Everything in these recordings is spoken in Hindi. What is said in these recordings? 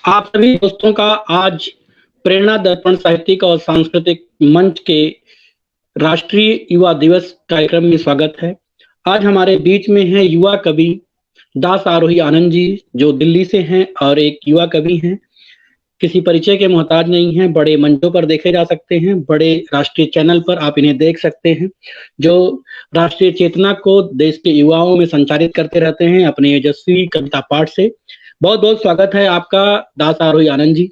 आप सभी दोस्तों का आज प्रेरणा दर्पण साहित्यिक और सांस्कृतिक मंच के राष्ट्रीय युवा दिवस कार्यक्रम में स्वागत है। आज हमारे बीच में हैं युवा कवि दास आरोही आनंद जी, जो दिल्ली से हैं और एक युवा कवि हैं। किसी परिचय के मोहताज नहीं हैं, बड़े मंचों पर देखे जा सकते हैं, बड़े राष्ट्रीय चैनल पर आप इन्हें देख सकते हैं, जो राष्ट्रीय चेतना को देश के युवाओं में संचारित करते रहते हैं अपने यशस्वी कविता पाठ से। बहुत-बहुत स्वागत है आपका दास आरोही आनंद जी।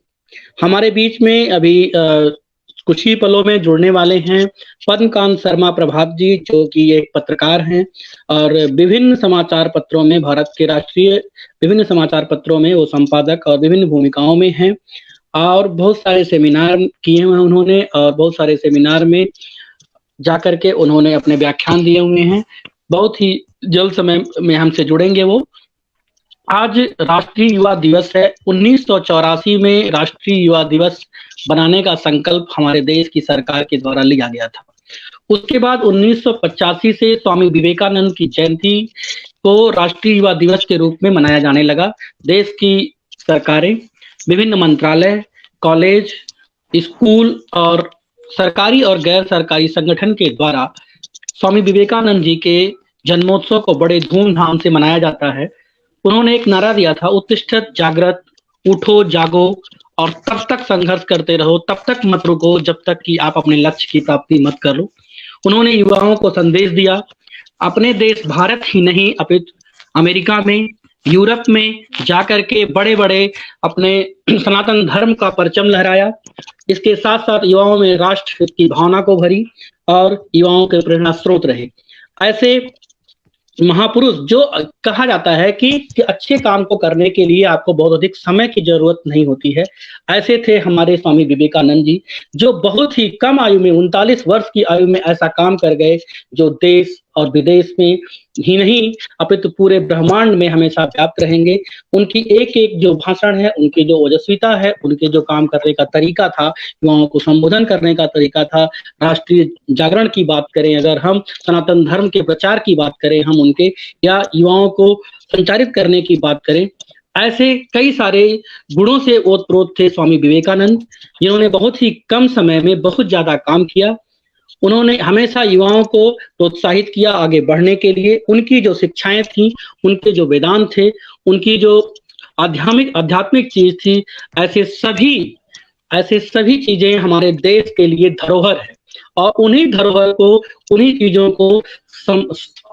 हमारे बीच में अभी कुछ ही पलों में जुड़ने वाले हैं पद्मकांत शर्मा प्रभात जी, जो कि एक पत्रकार हैं और विभिन्न समाचार पत्रों में, भारत के राष्ट्रीय विभिन्न समाचार पत्रों में वो संपादक और विभिन्न भूमिकाओं में हैं और बहुत सारे सेमिनार किए हैं उन्होंने और बहुत सारे सेमिनार में जाकर के उन्होंने अपने व्याख्यान दिए हुए हैं। बहुत ही जल्द समय में हमसे जुड़ेंगे वो। आज राष्ट्रीय युवा दिवस है। 1984 में राष्ट्रीय युवा दिवस बनाने का संकल्प हमारे देश की सरकार के द्वारा लिया गया था। उसके बाद 1985 से स्वामी विवेकानंद की जयंती को राष्ट्रीय युवा दिवस के रूप में मनाया जाने लगा। देश की सरकारें, विभिन्न मंत्रालय, कॉलेज, स्कूल और सरकारी और गैर सरकारी संगठन के द्वारा स्वामी विवेकानंद जी के जन्मोत्सव को बड़े धूमधाम से मनाया जाता है। उन्होंने एक नारा दिया था, उत्तिष्ठत जागृत, उठो जागो और तब तक संघर्ष करते रहो, तब तक मत रुको जब तक कि आप अपने लक्ष्य की प्राप्ति मत कर लो। उन्होंने युवाओं को संदेश दिया। अपने देश भारत ही नहीं अपितु अमेरिका में, यूरोप में जाकर के बड़े-बड़े अपने सनातन धर्म का परचम लहराया। इसके साथ-साथ युवाओं में राष्ट्र की भावना को भरी और युवाओं के प्रेरणा स्रोत रहे। ऐसे महापुरुष, जो कहा जाता है कि अच्छे काम को करने के लिए आपको बहुत अधिक समय की जरूरत नहीं होती है, ऐसे थे हमारे स्वामी विवेकानंद जी, जो बहुत ही कम आयु में 39 वर्ष की आयु में ऐसा काम कर गए, जो देश और विदेश में ही नहीं अपितु पूरे ब्रह्मांड में हमेशा व्याप्त रहेंगे। उनकी एक-एक जो भाषण है, उनकी जो ओजस्विता है, उनके जो काम करने का तरीका था, युवाओं को संबोधन करने का तरीका था, राष्ट्रीय जागरण की बात करें, अगर हम सनातन धर्म के प्रचार की बात करें, हम उनके या युवाओं को संचारित करने की बात करें, ऐसे कई सारे गुणों से ओत-प्रोत थे स्वामी विवेकानंद, जिन्होंने बहुत ही कम समय में बहुत ज़्यादा काम किया। उन्होंने हमेशा युवाओं को प्रोत्साहित किया आगे बढ़ने के लिए। उनकी जो शिक्षाएँ थीं, उनके जो वेदांत थे, उनकी जो आध्यात्मिक चीज़ थी, ऐसे सभी चीज़ें हमारे देश के लिए धरोहर है और उन्हीं धरोहर को, उन्हीं चीज़ों को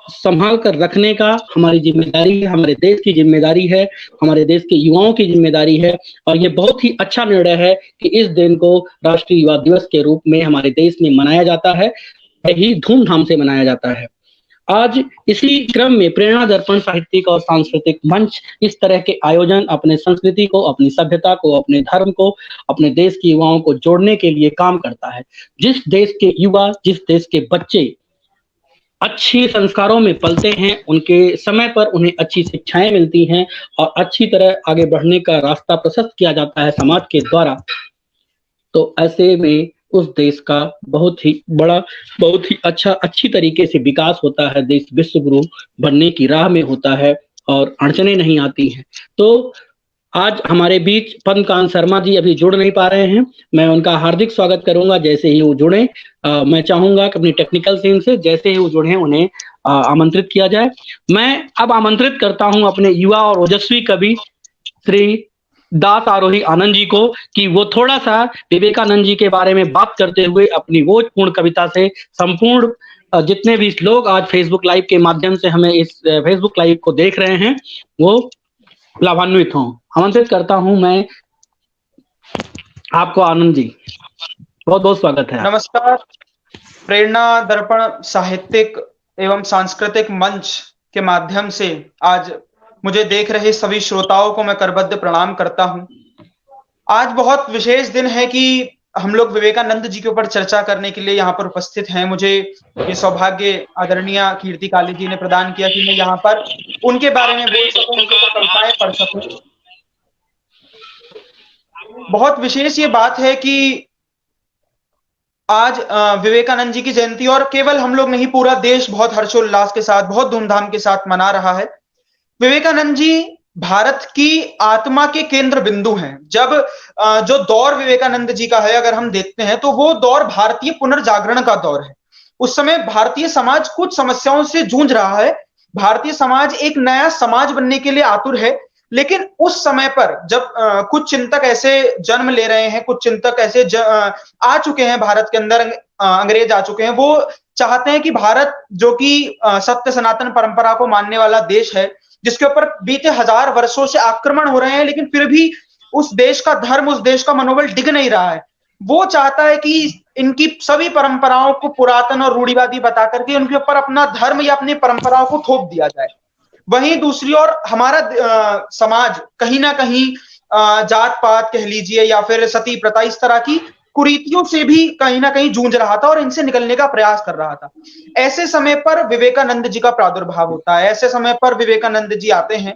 संभाल कर रखने का हमारी ज़िम्मेदारी है, हमारे देश की ज़िम्मेदारी है, हमारे देश के युवाओं की ज़िम्मेदारी है और ये बहुत ही अच्छा निर्णय है कि इस दिन को राष्ट्रीय युवा दिवस के रूप में हमारे देश में मनाया जाता है, यही धूमधाम से मनाया जाता है। आज इसी क्रम में प्रेरणा दर्पण साहित्यिक और सांस्कृतिक मंच इस तरह के आयोजन अपने संस्कृति को, अपनी सभ्यता को, अपने धर्म को, अपने देश के युवाओं को जोड़ने के लिए काम करता है। जिस देश के युवा, जिस देश के बच्चे अच्छे संस्कारों में पलते हैं, उनके समय पर उन्हें अच्छी शिक्षाएँ मिलती हैं और अच्छी तरह आगे बढ़ने का रास्ता प्रशस्त किया जाता है समाज के द्वारा, तो ऐसे में उस देश का बहुत ही बड़ा, बहुत ही अच्छी तरीके से विकास होता है, देश विश्व गुरु बनने की राह में होता है और अड़चनें नहीं आती हैं। तो आज हमारे बीच पद्मकांत शर्मा जी अभी जुड़ नहीं पा रहे हैं, मैं उनका हार्दिक स्वागत करूँगा जैसे ही वो जुड़ें। मैं चाहूँगा कि अपनी टेक्निकल टीम से जैसे ही वो जुड़ें उन्हें आमंत्रित किया जाए। मैं अब आमंत्रित करता हूँ अपने युवा और ओजस्वी कवि श्री दास आरोही आनंद जी को कि वो थोड़ा-सा विवेकानंद जी के बारे में बात करते हुए अपनी बोधपूर्ण कविता से संपूर्ण जितने भी लोग आज फेसबुक लाइव के माध्यम से हमें इस फेसबुक लाइव को देख रहे हैं, वो लाभान्वित हों। आमंत्रित करता हूँ मैं आपको आनंद जी। बहुत-बहुत स्वागत है। नमस्कार। प्रेरणा दर्पण साहित्यिक एवं सांस्कृतिक मंच के माध्यम से आज मुझे देख रहे सभी श्रोताओं को मैं करबद्ध प्रणाम करता हूं। आज बहुत विशेष दिन है कि हम लोग विवेकानंद जी के ऊपर चर्चा करने के लिए यहाँ पर उपस्थित हैं। मुझे ये सौभाग्य आदरणीय कीर्ति काली जी ने प्रदान किया कि मैं यहाँ पर उनके बारे में बोल सकूं, उनके ऊपर कविताएं पढ़ सकूं। बहुत विशेष ये बात है कि आज विवेकानंद जी की जयंती और केवल हम लोग नहीं, पूरा देश बहुत हर्षोल्लास के साथ, बहुत धूमधाम के साथ मना रहा है। विवेकानंद जी भारत की आत्मा के केंद्र बिंदु हैं। जब जो दौर विवेकानंद जी का है अगर हम देखते हैं तो वो दौर भारतीय पुनर्जागरण का दौर है। उस समय भारतीय समाज कुछ समस्याओं से जूझ रहा है। भारतीय समाज एक नया समाज बनने के लिए आतुर है। लेकिन उस समय पर जब कुछ चिंतक ऐसे जन्म ले रहे हैं, कुछ चिंतक ऐसे आ चुके हैं भारत के अंदर, अंग्रेज आ चुके हैं, वो चाहते हैं कि भारत जो कि सत्य सनातन परंपरा को मानने वाला देश है, जिसके ऊपर बीते 1000 वर्षों से आक्रमण हो रहे हैं, लेकिन फिर भी उस देश का धर्म, उस देश का मनोबल डिग नहीं रहा है। वो चाहता है कि इनकी सभी परंपराओं को पुरातन और रूढ़िवादी बता करके उनके ऊपर अपना धर्म या अपनी परंपराओं को थोप दिया जाए। वहीं दूसरी ओर हमारा समाज कहीं ना कहीं जात पात कह लीजिए या फिर सती प्रथा, इस तरह की कुरीतियों से भी कहीं ना कहीं जूझ रहा था और इनसे निकलने का प्रयास कर रहा था। ऐसे समय पर विवेकानंद जी का प्रादुर्भाव होता है। ऐसे समय पर विवेकानंद जी आते हैं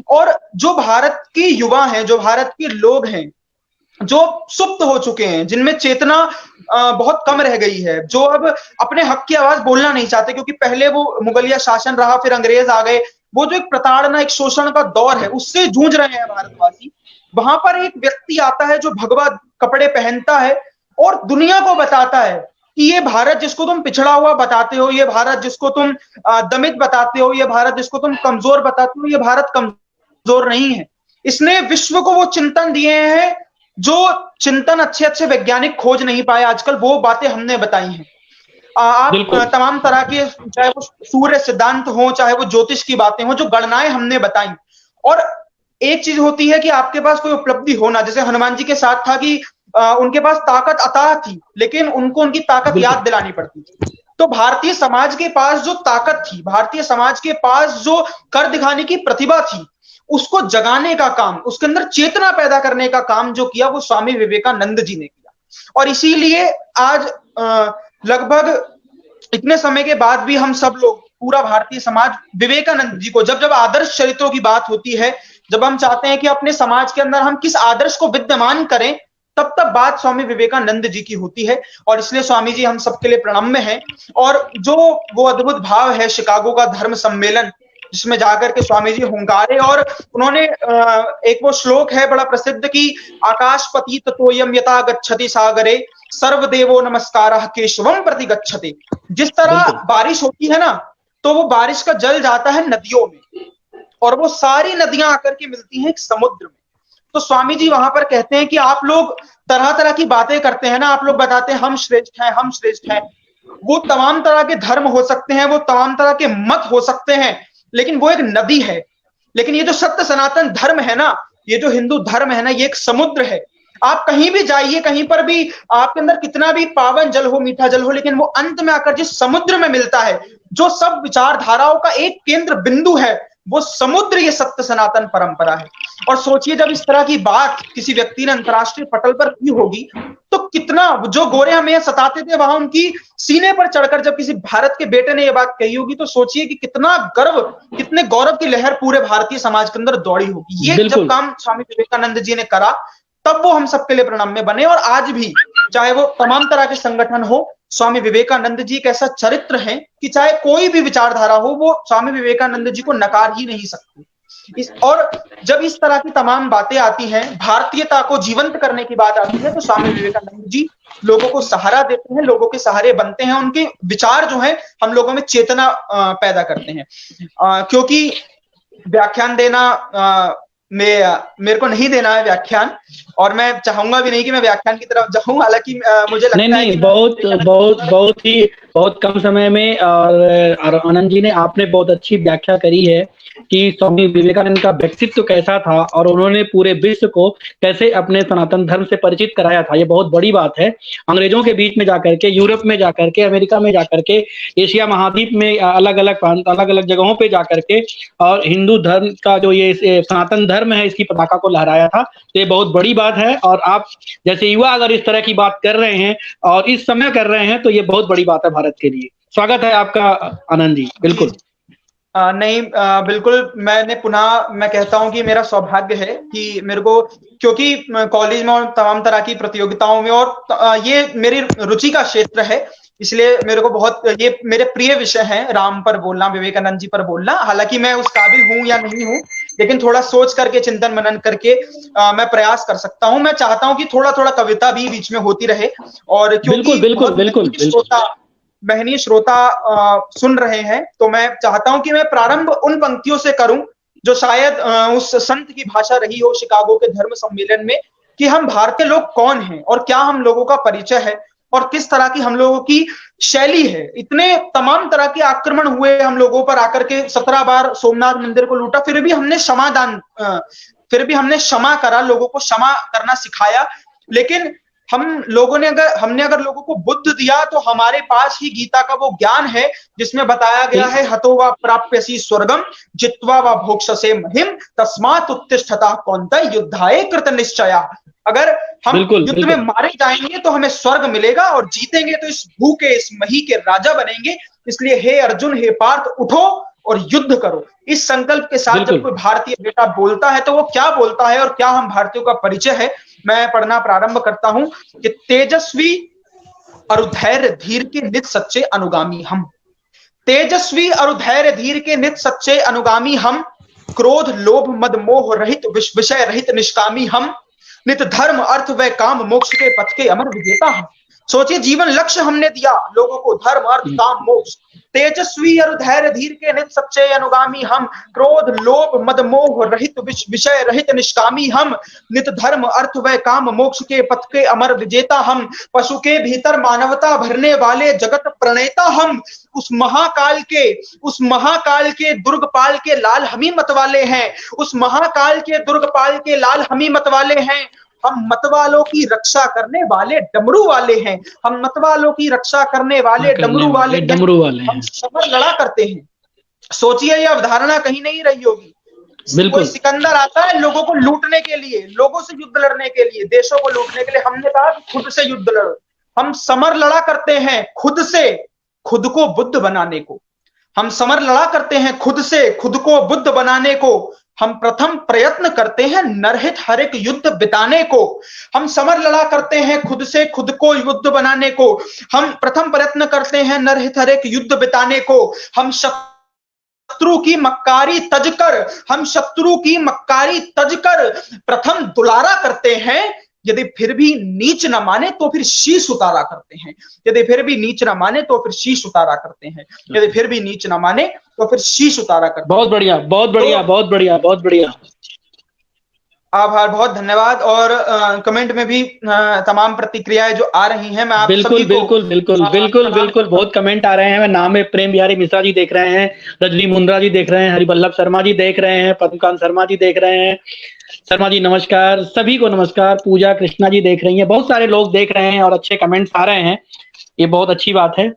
और जो भारत के युवा हैं, जो भारत के लोग हैं, जो सुप्त हो चुके हैं, जिनमें चेतना बहुत कम रह गई है, जो अब अपने हक की आवाज बोलना नहीं चाहते, क्योंकि पहले वो मुगलिया शासन रहा, फिर अंग्रेज आ गए, वो जो एक प्रताड़ना, एक शोषण का दौर है, उससे जूझ रहे हैं भारतवासी। वहां पर एक व्यक्ति आता है जो भगवा कपड़े पहनता है और दुनिया को बताता है कि ये भारत जिसको तुम पिछड़ा हुआ बताते हो, ये भारत जिसको तुम दमित बताते हो, ये भारत जिसको तुम कमजोर बताते हो, ये भारत कमजोर नहीं है। इसने विश्व को वो चिंतन दिए हैं जो चिंतन अच्छे अच्छे वैज्ञानिक खोज नहीं पाए आजकल, वो बातें हमने बताई हैं। आप तमाम तरह के, चाहे वो सूर्य सिद्धांत हो, चाहे वो ज्योतिष की बातें हो, जो गणनाएं हमने बताई। और एक चीज होती है कि आपके पास कोई उपलब्धि होना, जैसे हनुमान जी के साथ था कि उनके पास ताकत अथाह थी, लेकिन उनको उनकी ताकत याद दिलानी पड़ती थी। तो भारतीय समाज के पास जो ताकत थी, भारतीय समाज के पास जो कर दिखाने की प्रतिभा थी, उसको जगाने का काम, उसके अंदर चेतना पैदा करने का काम जो किया, वो स्वामी विवेकानंद जी ने किया। और इसीलिए आज लगभग इतने समय के बाद भी हम सब लोग, पूरा भारतीय समाज, विवेकानंद जी को, जब जब आदर्श चरित्रों की बात होती है, जब हम चाहते हैं कि अपने समाज के अंदर हम किस आदर्श को विद्यमान करें, तब तब बात स्वामी विवेकानंद जी की होती है। और इसलिए स्वामी जी हम सबके लिए प्रणम्य हैं। और जो वो अद्भुत भाव है शिकागो का धर्म सम्मेलन, जिसमें जाकर के स्वामी जी हुंकारे, और उन्होंने एक वो श्लोक है बड़ा प्रसिद्ध कि आकाश पतित तोयम यथा गच्छति सागरे सर्वदेवो नमस्कारः केशवम प्रति गच्छति। जिस तरह बारिश होती है ना, तो वो बारिश का जल जाता है नदियों में, और वो सारी नदियां आकर के मिलती हैं एक समुद्र में। तो स्वामी जी वहां पर कहते हैं कि आप लोग तरह तरह की बातें करते हैं ना, आप लोग बताते हैं हम श्रेष्ठ हैं, हम श्रेष्ठ हैं। वो तमाम तरह के धर्म हो सकते हैं, वो तमाम तरह के मत हो सकते हैं, लेकिन वो एक नदी है। लेकिन ये जो सत्य सनातन धर्म है ना, ये जो हिंदू धर्म है ना, ये एक समुद्र है। आप कहीं भी जाइए, कहीं पर भी आपके अंदर कितना भी पावन जल हो, मीठा जल हो, लेकिन वो अंत में आकर जिस समुद्र में मिलता है, जो सब विचारधाराओं का एक केंद्र बिंदु है, वो समुद्र ये सत्य सनातन परंपरा है। और सोचिए जब इस तरह की बात किसी व्यक्ति ने अंतरराष्ट्रीय पटल पर की होगी, तो कितना, जो गोरे हमें सताते थे वहां उनकी सीने पर चढ़कर जब किसी भारत के बेटे ने ये बात कही होगी, तो सोचिए कि कितना गर्व, कितने गौरव की लहर पूरे भारतीय समाज के अंदर दौड़ी होगी। ये जब काम स्वामी विवेकानंद जी ने करा, तब वो हम सबके लिए प्रणम्य बने। और आज भी चाहे वो तमाम तरह के संगठन हो, स्वामी विवेकानंद जी एक ऐसा चरित्र है कि चाहे कोई भी विचारधारा हो, वो स्वामी विवेकानंद जी को नकार ही नहीं सकती। और जब इस तरह की तमाम बातें आती हैं, भारतीयता को जीवंत करने की बात आती है, तो स्वामी विवेकानंद जी लोगों को सहारा देते हैं, लोगों के सहारे बनते हैं। उनके विचार जो है हम लोगों में चेतना पैदा करते हैं। क्योंकि व्याख्यान देना, मेरे को नहीं देना है व्याख्यान, और मैं चाहूंगा भी नहीं कि मैं व्याख्यान की तरफ जाऊं। हालांकि मुझे लगता है कि बहुत कम समय में, और आनंद जी ने, आपने बहुत अच्छी व्याख्या करी है कि स्वामी विवेकानंद का व्यक्तित्व कैसा था और उन्होंने पूरे विश्व को कैसे अपने सनातन धर्म से परिचित कराया था। ये बहुत बड़ी बात है। अंग्रेजों के बीच में जाकर के, यूरोप में जाकर के, अमेरिका में जाकर के, एशिया महाद्वीप में अलग अलग जगहों पे जाकर के, और हिंदू धर्म का जो ये सनातन धर्म है, इसकी पताका को लहराया था। तो ये बहुत बड़ी बात है। और आप जैसे युवा अगर इस तरह की बात कर रहे हैं और इस समय कर रहे हैं, तो ये बहुत बड़ी बात है भारत के लिए। स्वागत है आपका आनंद जी। बिल्कुल नहीं, बिल्कुल। मैं कहता हूं कि मेरा सौभाग्य है कि मेरे को, क्योंकि कॉलेज में और तमाम तरह की प्रतियोगिताओं में, और ये मेरी रुचि का क्षेत्र है, इसलिए मेरे को बहुत, ये मेरे प्रिय विषय हैं, राम पर बोलना, विवेकानंद जी पर बोलना। हालांकि मैं उस काबिल हूं या नहीं हूं, लेकिन थोड़ा सोच करके चिंतन मनन करके मैं प्रयास कर सकता हूं। मैं चाहता हूं कि थोड़ा थोड़ा कविता भी बीच में होती रहे, और बिल्कुल क्योंकि बिल्कुल बहुत बिल्कुल बिल्कुल। महनीय श्रोता सुन रहे हैं, तो मैं चाहता हूं कि मैं प्रारंभ उन पंक्तियों से करूं जो शायद उस संत की भाषा रही हो शिकागो के धर्म सम्मेलन में, कि हम भारतीय लोग कौन हैं और क्या हम लोगों का परिचय है और किस तरह की हम लोगों की शैली है। इतने तमाम तरह के आक्रमण हुए हम लोगों पर आकर के, 17 बार सोमनाथ मंदिर को लूटा, फिर भी हमने क्षमा करा, लोगों को क्षमा करना सिखाया। लेकिन हमने अगर लोगों को बुद्ध दिया, तो हमारे पास ही गीता का वो ज्ञान है जिसमें बताया गया है, हतो वा प्राप्यसि स्वर्गम जित्वा वा भोक्ष्यसे महिम तस्मात् उत्तिष्ठता कौन्तेय युद्धाय कृत निश्चया। अगर हम बिल्कुल युद्ध में बिल्कुल मारे जाएंगे तो हमें स्वर्ग मिलेगा, और जीतेंगे तो इस भूखे इस मही के राजा बनेंगे। इसलिए हे अर्जुन, हे पार्थ, उठो और युद्ध करो। इस संकल्प के साथ जब बिल्कुल कोई भारतीय बेटा बोलता है, तो वो क्या बोलता है और क्या हम भारतीयों का परिचय है, मैं पढ़ना प्रारंभ करता हूं कि तेजस्वी और धैर्य धीर के नित सच्चे अनुगामी हम। तेजस्वी और धैर्य धीर के नित सच्चे अनुगामी हम, क्रोध लोभ मद मोह रहित विषय रहित निष्कामी हम, नित धर्म अर्थ व काम मोक्ष के पथ के अमर विजेता हम। सोचिए, जीवन लक्ष्य हमने दिया लोगों को, धर्म अर्थ काम मोक्ष। तेजस्वी और धैर्य धीर के नित सच्चे अनुगामी हम, क्रोध लोभ मद मोह रहित विषय रहित निष्कामी हम, नित धर्म अर्थ व काम मोक्ष के पथ के अमर विजेता हम। पशु के भीतर मानवता भरने वाले जगत प्रणेता हम, उस महाकाल के दुर्गपाल के लाल हमी मत वाले हैं, उस महाकाल के दुर्गपाल के लाल हमी मत वाले हैं। हम मतवालों की रक्षा करने वाले डमरू वाले हैं, हम मतवालों की रक्षा करने वाले डमरू वाले हैं, डमरू वाले हम हैं। समर लड़ा करते हैं। सोचिए, यह अवधारणा कहीं नहीं रही होगी। कोई बिल्कुल सिकंदर आता है लोगों को लूटने के लिए, लोगों से युद्ध लड़ने के लिए, देशों को लूटने के लिए, हमने कहा कि खुद से युद्ध लड़ो। हम समर लड़ा करते हैं खुद से, खुद को बुद्ध बनाने को। हम समर लड़ा करते हैं खुद से, खुद को बुद्ध बनाने को। हम प्रथम प्रयत्न करते हैं नरहित हर एक युद्ध बिताने को। हम समर लड़ा करते हैं खुद से, खुद को युद्ध बनाने को। हम प्रथम प्रयत्न करते हैं नरहित हर एक युद्ध बिताने को। हम शत्रु की मक्कारी तजकर प्रथम दुलारा करते हैं। यदि फिर भी नीच न माने तो फिर शीश उतारा करते हैं। यदि फिर भी नीच न माने तो फिर शीश उतारा करते हैं। यदि फिर भी नीच न माने तो फिर शीश उतारा करते हैं। बहुत बढ़िया बहुत बढ़िया बहुत बढ़िया बहुत बढ़िया। आभार, बहुत धन्यवाद। और कमेंट में भी तमाम प्रतिक्रियाएं जो आ रही हैं, मैं आप बिल्कुल सभी को बिल्कुल बिल्कुल बिल्कुल प्रणाम बिल्कुल करता बहुत कमेंट आ रहे हैं। मैं नाम में प्रेम बिहारी मिश्रा जी देख रहे हैं, रजनी मुंद्रा जी देख रहे हैं, हरिवल्लभ शर्मा जी देख रहे हैं, पद्मकांत शर्मा जी देख रहे हैं। शर्मा जी नमस्कार, सभी को नमस्कार। पूजा कृष्णा जी देख रही हैं, बहुत सारे लोग देख रहे हैं और अच्छे कमेंट्स आ रहे हैं, ये बहुत अच्छी बात है।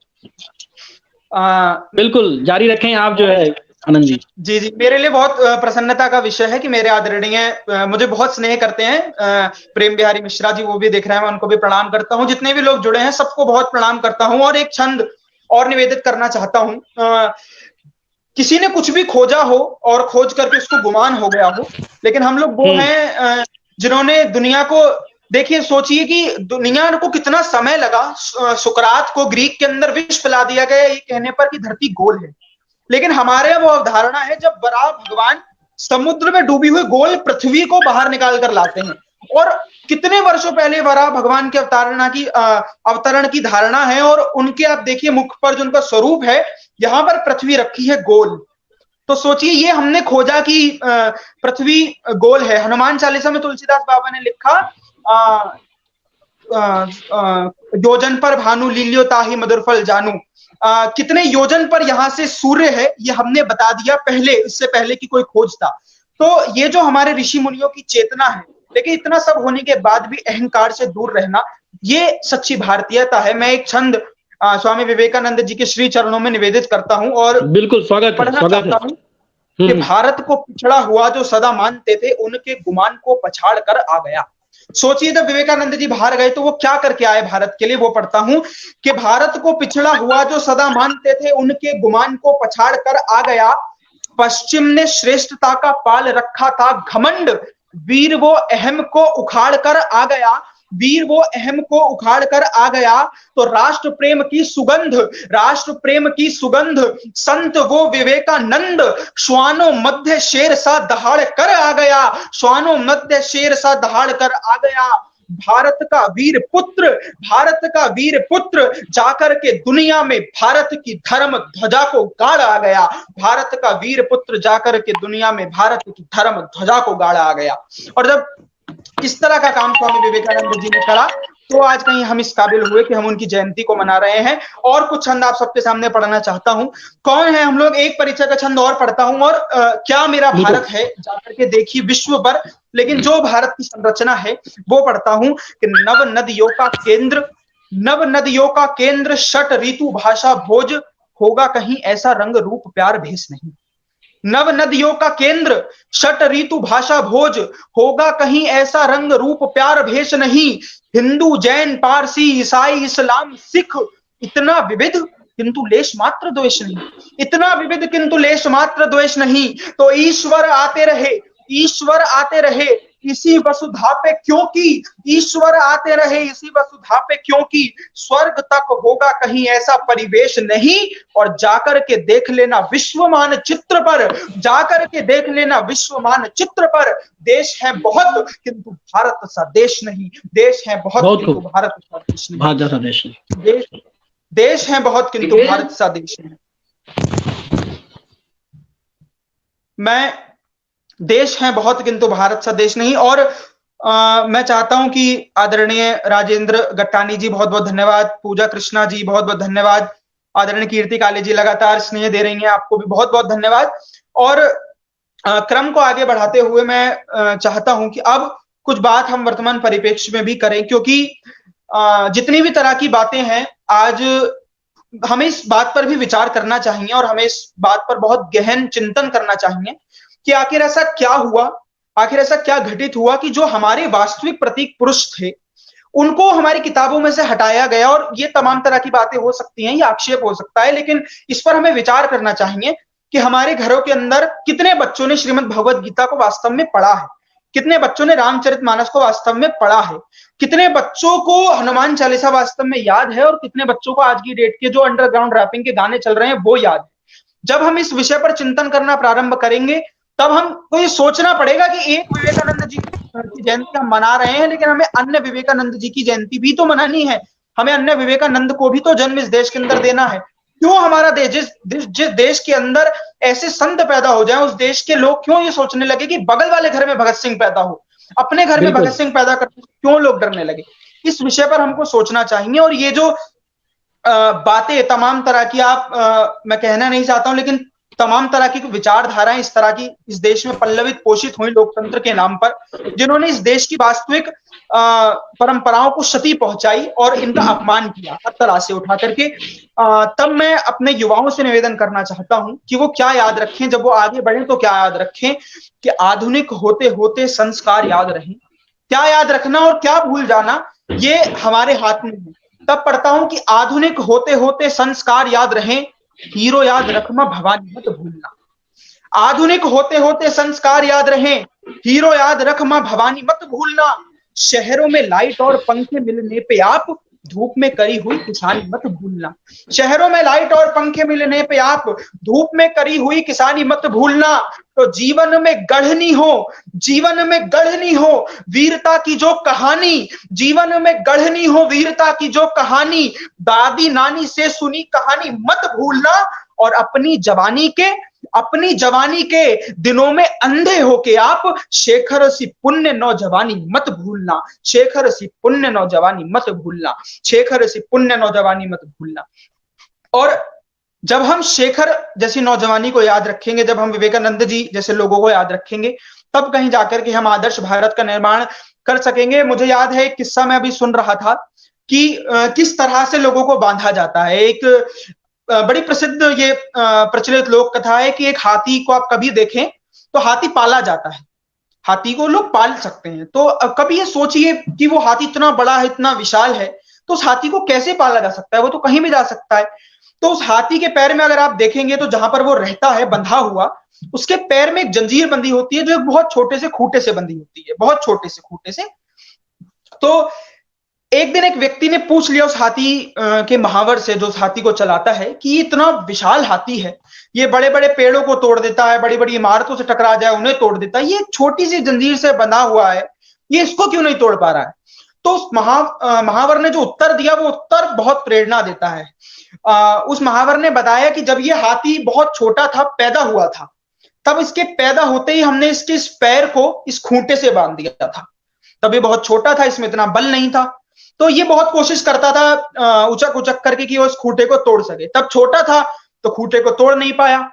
बिल्कुल जारी रखें आप जो है आनंद जी। जी जी, मेरे लिए बहुत प्रसन्नता का विषय है कि मेरे आदरणीय मुझे बहुत स्नेह करते हैं प्रेम बिहारी मिश्रा जी, वो भी देख रहे हैं, मैं उनको भी प्रणाम करता हूं। जितने भी लोग जुड़े हैं सबको बहुत प्रणाम करता हूं। और एक छंद और निवेदित करना चाहता हूं। किसी ने कुछ भी खोजा हो और खोज करके उसको गुमान हो गया हो, लेकिन हम लोग वो हैं जिन्होंने दुनिया को, देखिए सोचिए कि दुनिया को कितना समय लगा। सुकरात को ग्रीक के अंदर विष पिला दिया गया ये कहने पर कि धरती गोल है, लेकिन हमारे वो अवधारणा है जब वराह भगवान समुद्र में डूबी हुई गोल पृथ्वी को बाहर निकाल कर लाते हैं। और कितने वर्षों पहले वराह भगवान के अवतरण की धारणा है, और उनके आप देखिए मुख पर जो उनका स्वरूप है, यहां पर पृथ्वी रखी है गोल। तो सोचिए, ये हमने खोजा कि पृथ्वी गोल है। हनुमान चालीसा में तुलसीदास बाबा ने लिखा, योजन पर भानु लील्यो ताहि मधुर फल जानू। कितने योजन पर यहां से सूर्य है, ये हमने बता दिया पहले, इससे पहले कि कोई खोज था। तो ये जो हमारे ऋषि मुनियों की चेतना है, लेकिन इतना सब होने के बाद भी अहंकार से दूर रहना, ये सच्ची भारतीयता है। मैं एक छंद स्वामी विवेकानंद जी के श्री चरणों में निवेदित करता हूं और बिल्कुल स्वागत पढ़ना चाहता हूं कि भारत को पिछड़ा हुआ जो सदा मानते थे, उनके गुमान को पछाड़ कर आ गया। सोचिए, जब विवेकानंद जी बाहर गए तो वो क्या करके आए भारत के लिए, वो पढ़ता हूं कि भारत को पिछड़ा हुआ जो सदा मानते थे, उनके गुमान को पछाड़ कर आ गया। पश्चिम ने श्रेष्ठता का पाल रखा था घमंड, वीर वो अहम को उखाड़ कर आ गया। वीर वो अहम को उखाड़ कर आ गया, तो राष्ट्र प्रेम की सुगंध, राष्ट्र प्रेम की सुगंध, संत वो विवेकानंद, श्वानों मध्य शेर सा दहाड़ कर आ गया, श्वानों मध्य शेर सा दहाड़ कर आ गया। भारत का वीर पुत्र, भारत का वीर पुत्र जाकर के दुनिया में भारत की धर्म ध्वजा को गाड़ आ गया, भारत का वीर पुत्र जाकर के दुनिया में भारत की धर्म ध्वजा को गाड़ आ गया। और जब इस तरह का काम स्वामी विवेकानंद जी ने करा, तो आज कहीं हम इस काबिल हुए कि हम उनकी जयंती को मना रहे हैं। और कुछ छंद आप सबके सामने पढ़ना चाहता हूं। कौन है हम लोग, एक परिचय का छंद और पढ़ता हूं। और क्या मेरा भारत है, जाकर के देखिए विश्व पर, लेकिन जो भारत की संरचना है वो पढ़ता हूं कि नव नदियों का केंद्र, नव नदियों का केंद्र, षट ऋतु भाषा भोज, होगा कहीं ऐसा रंग रूप प्यार भेष नहीं। नव नदियों का केंद्र, षट ऋतु भाषा भोज, होगा कहीं ऐसा रंग रूप प्यार भेष नहीं। हिंदू जैन पारसी ईसाई इस्लाम सिख, इतना विविध किंतु लेश मात्र द्वेष नहीं, इतना विविध किंतु लेश मात्र द्वेष नहीं। तो ईश्वर आते रहे, ईश्वर आते रहे इसी वसुधा पे, क्योंकि ईश्वर आते रहे इसी वसुधा पे, क्योंकि स्वर्ग तक होगा कहीं ऐसा परिवेश नहीं। और जाकर के देख लेना विश्व मानचित्र पर, जाकर के देख लेना विश्व मानचित्र पर, देश है बहुत किंतु भारत सा देश नहीं, देश है बहुत किंतु भारत सा देश नहीं, भारत सा देश नहीं, देश है बहुत किंतु भारत सा देश नहीं। मैं देश है बहुत किंतु भारत सा देश नहीं। और मैं चाहता हूं कि आदरणीय राजेंद्र गट्टानी जी बहुत बहुत धन्यवाद, पूजा कृष्णा जी बहुत बहुत धन्यवाद, आदरणीय कीर्ति काले जी लगातार स्नेह दे रही हैं, आपको भी बहुत बहुत धन्यवाद। और क्रम को आगे बढ़ाते हुए मैं चाहता हूं कि अब कुछ बात हम वर्तमान परिप्रेक्ष्य में भी करें, क्योंकि जितनी भी तरह की बातें हैं आज हमें इस बात पर भी विचार करना चाहिए और हमें इस बात पर बहुत गहन चिंतन करना चाहिए कि आखिर ऐसा क्या हुआ, आखिर ऐसा क्या घटित हुआ कि जो हमारे वास्तविक प्रतीक पुरुष थे उनको हमारी किताबों में से हटाया गया। और ये तमाम तरह की बातें हो सकती हैं, ये आक्षेप हो सकता है, लेकिन इस पर हमें विचार करना चाहिए कि हमारे घरों के अंदर कितने बच्चों ने श्रीमद् भगवद गीता को वास्तव में पढ़ा है, कितने बच्चों ने रामचरितमानस को वास्तव में पढ़ा है, कितने बच्चों को हनुमान चालीसा वास्तव में याद है, और कितने बच्चों को आज की डेट के जो अंडरग्राउंड रैपिंग के गाने चल रहे हैं वो याद है। जब हम इस विषय पर चिंतन करना प्रारंभ करेंगे तब हमको ये सोचना पड़ेगा कि एक विवेकानंद जी की जयंती हम मना रहे हैं, लेकिन हमें अन्य विवेकानंद जी की जयंती भी तो मनानी है, हमें अन्य विवेकानंद को भी तो जन्म इस देश के अंदर देना है। क्यों हमारा देश, जिस देश के अंदर ऐसे संत पैदा हो जाए, उस देश के लोग क्यों ये सोचने लगे कि बगल वाले घर में भगत सिंह पैदा हो, अपने घर में भगत सिंह पैदा करने क्यों लोग डरने लगे? इस विषय पर हमको सोचना चाहिए। और ये जो बातें तमाम तरह की, आप मैं कहना नहीं चाहता हूं, लेकिन तमाम तरह की विचारधाराएं इस तरह की इस देश में पल्लवित पोषित हुई लोकतंत्र के नाम पर, जिन्होंने इस देश की वास्तविक परंपराओं को क्षति पहुंचाई और इनका अपमान किया हर तरह से उठा करके। तब मैं अपने युवाओं से निवेदन करना चाहता हूं कि वो क्या याद रखें, जब वो आगे बढ़े तो क्या याद रखें कि आधुनिक होते होते संस्कार याद रहें। क्या याद रखना और क्या भूल जाना ये हमारे हाथ में है। तब पढ़ता हूं कि आधुनिक होते होते संस्कार याद रहें, हीरो याद रखना भवानी मत भूलना। आधुनिक होते होते संस्कार याद रहें, हीरो याद रखना भवानी मत भूलना। शहरों में लाइट और पंखे मिलने पे आप धूप में करी हुई किसानी मत भूलना। शहरों में लाइट और पंखे मिलने पे आप धूप में करी हुई किसानी मत भूलना। तो जीवन में गढ़नी हो, जीवन में गढ़नी हो वीरता की जो कहानी, जीवन में गढ़नी हो वीरता की जो कहानी, दादी नानी से सुनी कहानी मत भूलना। और अपनी जवानी के दिनों में अंधे होके आप शेखर सी पुण्य नौजवानी मत भूलना, शेखर सी पुण्य नौजवानी मत भूलना, शेखर सी पुण्य नौजवानी मत भूलना। और जब हम शेखर जैसी नौजवानी को याद रखेंगे, जब हम विवेकानंद जी जैसे लोगों को याद रखेंगे, तब कहीं जाकर के हम आदर्श भारत का निर्माण कर सकेंगे। मुझे याद है एक किस्सा मैं अभी सुन रहा था कि किस तरह से लोगों को बांधा जाता है। एक बड़ी प्रसिद्ध ये प्रचलित लोक कथा है कि एक हाथी को आप कभी देखें तो हाथी पाला जाता है, हाथी को लोग पाल सकते हैं। तो कभी ये सोचिए कि वो हाथी इतना बड़ा है, इतना विशाल है, तो उस हाथी को कैसे पाला जा सकता है? वो तो कहीं भी जा सकता है। तो उस हाथी के पैर में अगर आप देखेंगे तो जहां पर वो रहता है बंधा हुआ, उसके पैर में एक जंजीर बंधी होती है जो एक बहुत छोटे से खूंटे से बंधी होती है, बहुत छोटे से खूंटे से। तो एक दिन एक व्यक्ति ने पूछ लिया उस हाथी के महावर से, जो उस हाथी को चलाता है, कि इतना विशाल हाथी है, ये बड़े बड़े पेड़ों को तोड़ देता है, बड़ी बड़ी इमारतों से टकरा जाए उन्हें तोड़ देता है, ये छोटी सी जंजीर से बंधा हुआ है, ये इसको क्यों नहीं तोड़ पा रहा है? तो उस महावर ने जो उत्तर दिया, वो उत्तर बहुत प्रेरणा देता है। उस महावर ने बताया कि जब ये हाथी बहुत छोटा था, पैदा हुआ था, तब इसके पैदा होते ही हमने इसके इस पैर को इस खूंटे से बांध दिया था। तब ये बहुत छोटा था, इसमें इतना बल नहीं था, तो ये बहुत कोशिश करता था उचक उचक करके कि वो इस खूंटे को तोड़ सके। तब छोटा था तो खूंटे को तोड़ नहीं पाया,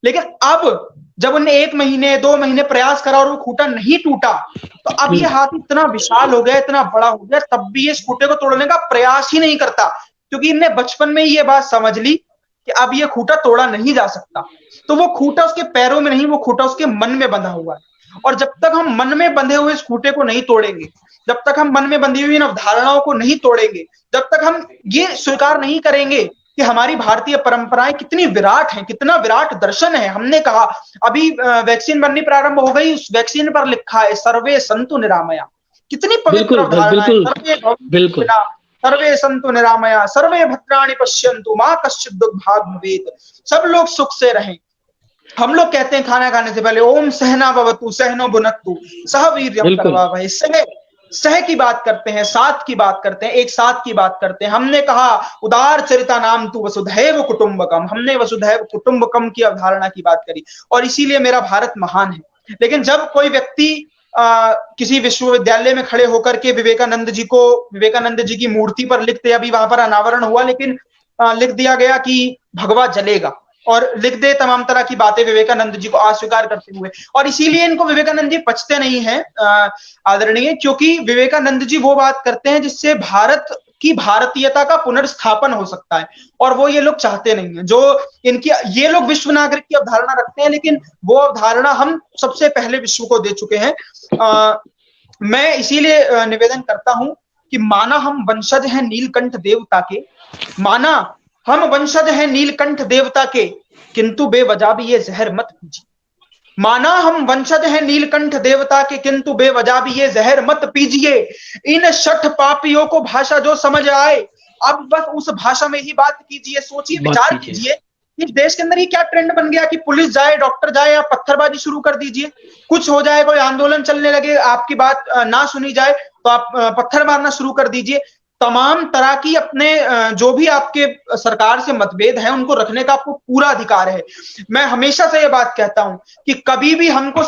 लेकिन अब जब उन्हें 1 महीने 2 महीने प्रयास करा और वो खूंटा नहीं टूटा, तो अब ये हाथी इतना विशाल हो गया, इतना बड़ा हो गया, तब भी ये इस खूंटे को तोड़ने का प्रयास ही नहीं करता, क्योंकि इनने बचपन में ये बात समझ ली कि अब ये खूंटा तोड़ा नहीं जा सकता। तो वो खूंटा उसके पैरों में नहीं, वो खूंटा उसके मन में बंधा हुआ है। और जब तक हम मन में बंधे हुए इस खूंटे को नहीं तोड़ेंगे, जब तक हम मन में बंधी हुई इन अवधारणाओं को नहीं तोड़ेंगे, जब तक हम ये स्वीकार नहीं करेंगे कि हमारी भारतीय परंपराएं कितनी विराट हैं, कितना विराट दर्शन है। हमने कहा अभी वैक्सीन बननी प्रारंभ हो गई, उस वैक्सीन पर लिखा है सर्वे संतु निरामया, कितनी पवित्र अवधारणा है। सर्वे संतु निरामया सर्वे भद्राणि पश्यन्तु मां कश्चित् दुर्भाग् भवेत्, सब लोग सुख से रहें। हम लोग कहते हैं खाना खाने से पहले ओम सहना भवतु सहनो भुनक्तु सह वीर्यं करवावहै, सह की बात करते हैं, साथ की बात करते हैं, एक साथ की बात करते हैं। हमने कहा उदार चरिता नाम तु वसुधैव कुटुंबकम, हमने वसुधैव कुटुंबकम की अवधारणा की बात करी, और इसीलिए मेरा भारत महान है। लेकिन जब कोई व्यक्ति किसी विश्वविद्यालय में खड़े होकर के विवेकानंद जी की मूर्ति पर लिखते, अभी वहां पर अनावरण हुआ, लेकिन लिख दिया गया कि भगवा जलेगा, और लिख दे तमाम तरह की बातें विवेकानंद जी को अस्वीकार करते हुए, और इसीलिए इनको विवेकानंद जी पचते नहीं है आदरणीय, क्योंकि विवेकानंद जी वो बात करते हैं जिससे भारत की भारतीयता का पुनर्स्थापन हो सकता है, और वो ये लोग चाहते नहीं है। जो इनकी ये लोग विश्व नागरिक की अवधारणा रखते हैं, लेकिन वो अवधारणा हम सबसे पहले विश्व को दे चुके हैं। मैं इसीलिए निवेदन करता हूं कि माना हम वंशज हैं नीलकंठ देवता के, माना हम वंशज हैं नीलकंठ देवता के, किंतु बेवजह भी ये जहर मत पीजिए। माना हम वंशज हैं नीलकंठ देवता के, किंतु बेवजह भी ये जहर मत पीजिए। इन शठ पापियों को भाषा जो समझ आए, अब बस उस भाषा में ही बात कीजिए। सोचिए, विचार कीजिए, इस देश के अंदर ये क्या ट्रेंड बन गया कि पुलिस जाए, डॉक्टर जाए, या पत्थरबाजी शुरू कर दीजिए। कुछ हो जाए, कोई आंदोलन चलने लगे, आपकी बात ना सुनी जाए तो आप पत्थर मारना शुरू कर दीजिए। तमाम तरह की अपने जो भी आपके सरकार से मतभेद है उनको रखने का आपको पूरा अधिकार है। मैं हमेशा से ये बात कहता हूं कि कभी भी हमको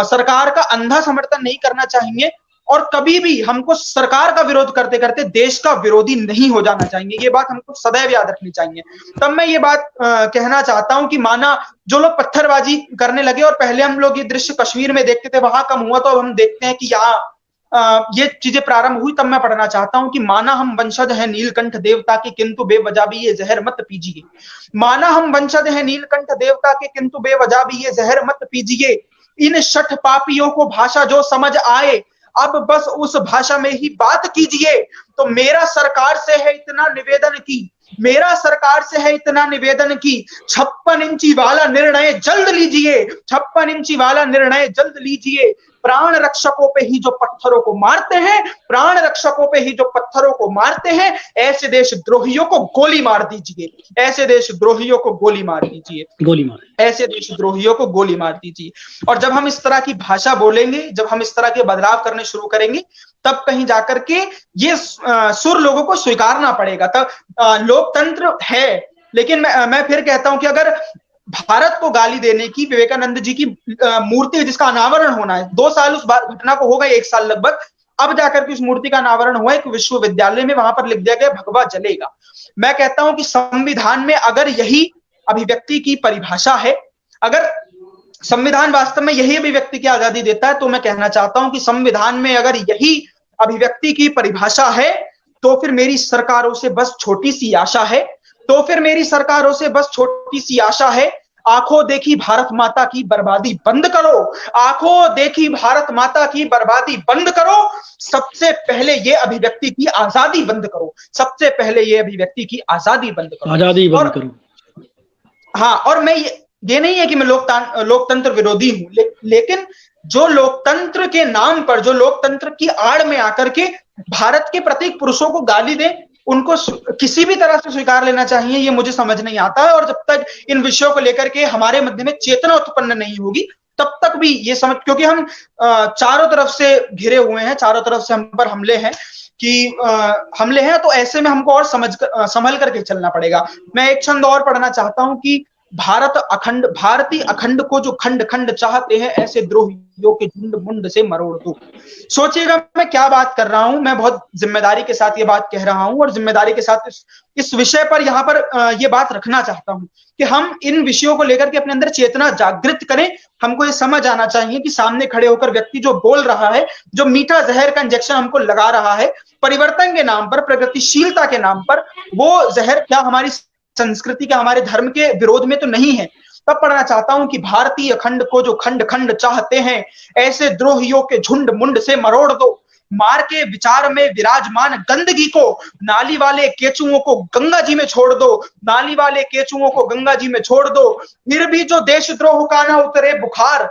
सरकार का अंधा समर्थन नहीं करना चाहिए, और कभी भी हमको सरकार का विरोध करते करते देश का विरोधी नहीं हो जाना चाहिए। ये बात हमको सदैव याद रखनी चाहिए। तब मैं ये बात कहना चाहता हूं कि माना जो लोग पत्थरबाजी करने लगे, और पहले हम लोग ये दृश्य कश्मीर में देखते थे, वहां कम हुआ, तो अब हम देखते हैं कि यहाँ ये चीजें प्रारंभ हुई। तब मैं पढ़ना चाहता हूं कि माना हम वंशज हैं नीलकंठ देवता के, किंतु बेवजह भी ये जहर मत पीजिए। माना हम वंशज हैं नीलकंठ देवता के, किंतु बेवजह भी ये जहर मत पीजिए। इन शठ पापियों को भाषा जो समझ आए, अब बस उस भाषा में ही बात कीजिए। तो मेरा सरकार से है इतना निवेदन की, मेरा सरकार से है इतना निवेदन की, 56 इंची वाला निर्णय जल्द लीजिए, 56 इंची वाला निर्णय जल्द लीजिए। प्राण रक्षकों पे ही जो पत्थरों को मारते हैं, प्राण रक्षकों पे ही जो पत्थरों को मारते हैं, ऐसे देशद्रोहियों को गोली मार दीजिए, ऐसे देशद्रोहियों को गोली मार दीजिए, ऐसे देशद्रोहियों को गोली मार दीजिए। और जब हम इस तरह की भाषा बोलेंगे, जब हम इस तरह के बदलाव करने शुरू करेंगे, तब कहीं जाकर के ये सुर लोगों को स्वीकारना पड़ेगा। तब लोकतंत्र है। लेकिन मैं फिर कहता हूं कि अगर भारत को गाली देने की विवेकानंद जी की मूर्ति जिसका अनावरण होना है, 2 साल उस घटना को हो गए, 1 साल लगभग, अब जाकर के उस मूर्ति का अनावरण हुआ एक विश्वविद्यालय में, वहां पर लिख दिया गया भगवा जलेगा। मैं कहता हूं कि संविधान में अगर यही अभिव्यक्ति की परिभाषा है, अगर संविधान वास्तव में यही अभिव्यक्ति की आजादी देता है, तो मैं कहना चाहता हूं कि संविधान में अगर यही अभिव्यक्ति की परिभाषा है, तो फिर मेरी सरकारों से बस छोटी सी आशा है, तो फिर मेरी सरकारों से बस छोटी सी आशा है। आंखों देखी भारत माता की बर्बादी बंद करो, आंखों देखी भारत माता की बर्बादी बंद करो। सबसे पहले ये अभिव्यक्ति की आजादी बंद करो, सबसे पहले ये अभिव्यक्ति की आजादी बंद करो, आजादी बंद करो। हाँ, और मैं ये नहीं है कि मैं लोकतंत्र विरोधी हूं, लेकिन जो लोकतंत्र के नाम पर, जो लोकतंत्र की आड़ में आकर के भारत के प्रत्येक पुरुषों को गाली दें, उनको किसी भी तरह से स्वीकार लेना चाहिए, ये मुझे समझ नहीं आता है। और जब तक इन विषयों को लेकर के हमारे मध्य में चेतना उत्पन्न नहीं होगी, तब तक भी ये समझ, क्योंकि हम चारों तरफ से घिरे हुए हैं, चारों तरफ से हम पर हमले हैं हमले हैं, तो ऐसे में हमको और संभल करके चलना पड़ेगा। मैं एक छंद और पढ़ना चाहता हूं कि भारतीय अखंड को जो खंड खंड चाहते हैं, ऐसे द्रोहियों के झुंड मुंड से मरोड़ दो। सोचिएगा मैं क्या बात कर रहा हूं, मैं बहुत जिम्मेदारी के साथ ये बात कह रहा हूं, और जिम्मेदारी के साथ इस विषय पर यहाँ पर ये बात रखना चाहता हूं कि हम इन विषयों को लेकर के अपने अंदर चेतना जागृत करें। हमको ये समझ आना चाहिए कि सामने खड़े होकर व्यक्ति जो बोल रहा है, जो मीठा जहर का इंजेक्शन हमको लगा रहा है परिवर्तन के नाम पर, प्रगतिशीलता के नाम पर, वो जहर क्या हमारी संस्कृति के, हमारे धर्म के विरोध में तो नहीं है। तब पढ़ना चाहता हूं कि भारतीय अखंड को जो खंड खंड चाहते हैं, ऐसे द्रोहियों के झुंड मुंड से मरोड़ दो। मार के विचार में विराजमान गंदगी को, नाली वाले केचुओं को गंगा जी में छोड़ दो, नाली वाले केचुओं को गंगा जी में छोड़ दो। फिर भी जो देशद्रोह का ना उतरे बुखार,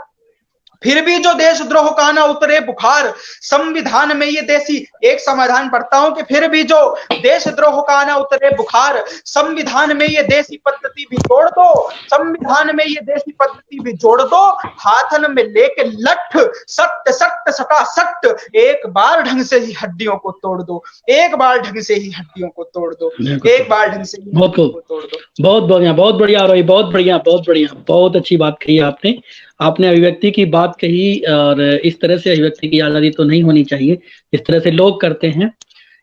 फिर भी जो देशद्रोह का ना उतरे बुखार, संविधान में ये देसी, एक समाधान पढ़ता हूं कि फिर भी जो देशद्रोह का ना उतरे बुखार, संविधान में ये देसी पद्धति भी जोड़ दो, संविधान में ये देसी पद्धति भी जोड़ दो। हाथन में लेके लठ, सट सट सटा सट, एक बार ढंग से ही हड्डियों को तोड़ दो, एक बार ढंग से ही हड्डियों को तोड़ दो, एक बार ढंग से ही हड्डियों को तोड़ दो। बहुत बढ़िया, बहुत बढ़िया रोही, बहुत बढ़िया, बहुत बढ़िया, बहुत अच्छी बात कही आपने। आपने अभिव्यक्ति की बात कही, और इस तरह से अभिव्यक्ति की आजादी तो नहीं होनी चाहिए इस तरह से लोग करते हैं।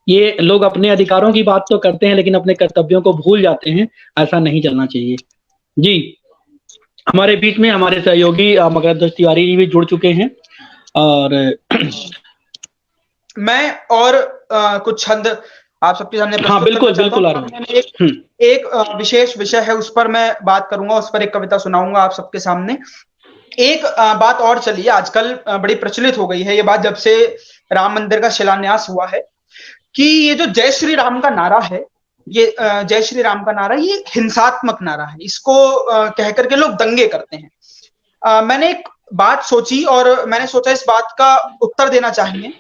ये लोग अपने अधिकारों की बात तो करते हैं, लेकिन अपने कर्तव्यों को भूल जाते हैं। ऐसा नहीं चलना चाहिए जी। हमारे बीच में हमारे सहयोगी मकरध्वज तिवारी जी भी जुड़ चुके हैं, और मैं और कुछ छंद आप सबके सामने हाँ, बिल्कुल बिल्कुल आ रहा है। एक विशेष विषय है, उस पर मैं बात करूंगा, उस पर एक कविता सुनाऊंगा आप सबके सामने। एक बात और चली है, आजकल बड़ी प्रचलित हो गई है ये बात, जब से राम मंदिर का शिलान्यास हुआ है, कि ये जो जय श्री राम का नारा है, ये जय श्री राम का नारा, ये हिंसात्मक नारा है। इसको कह करके लोग दंगे करते हैं। मैंने एक बात सोची, और मैंने सोचा इस बात का उत्तर देना चाहिए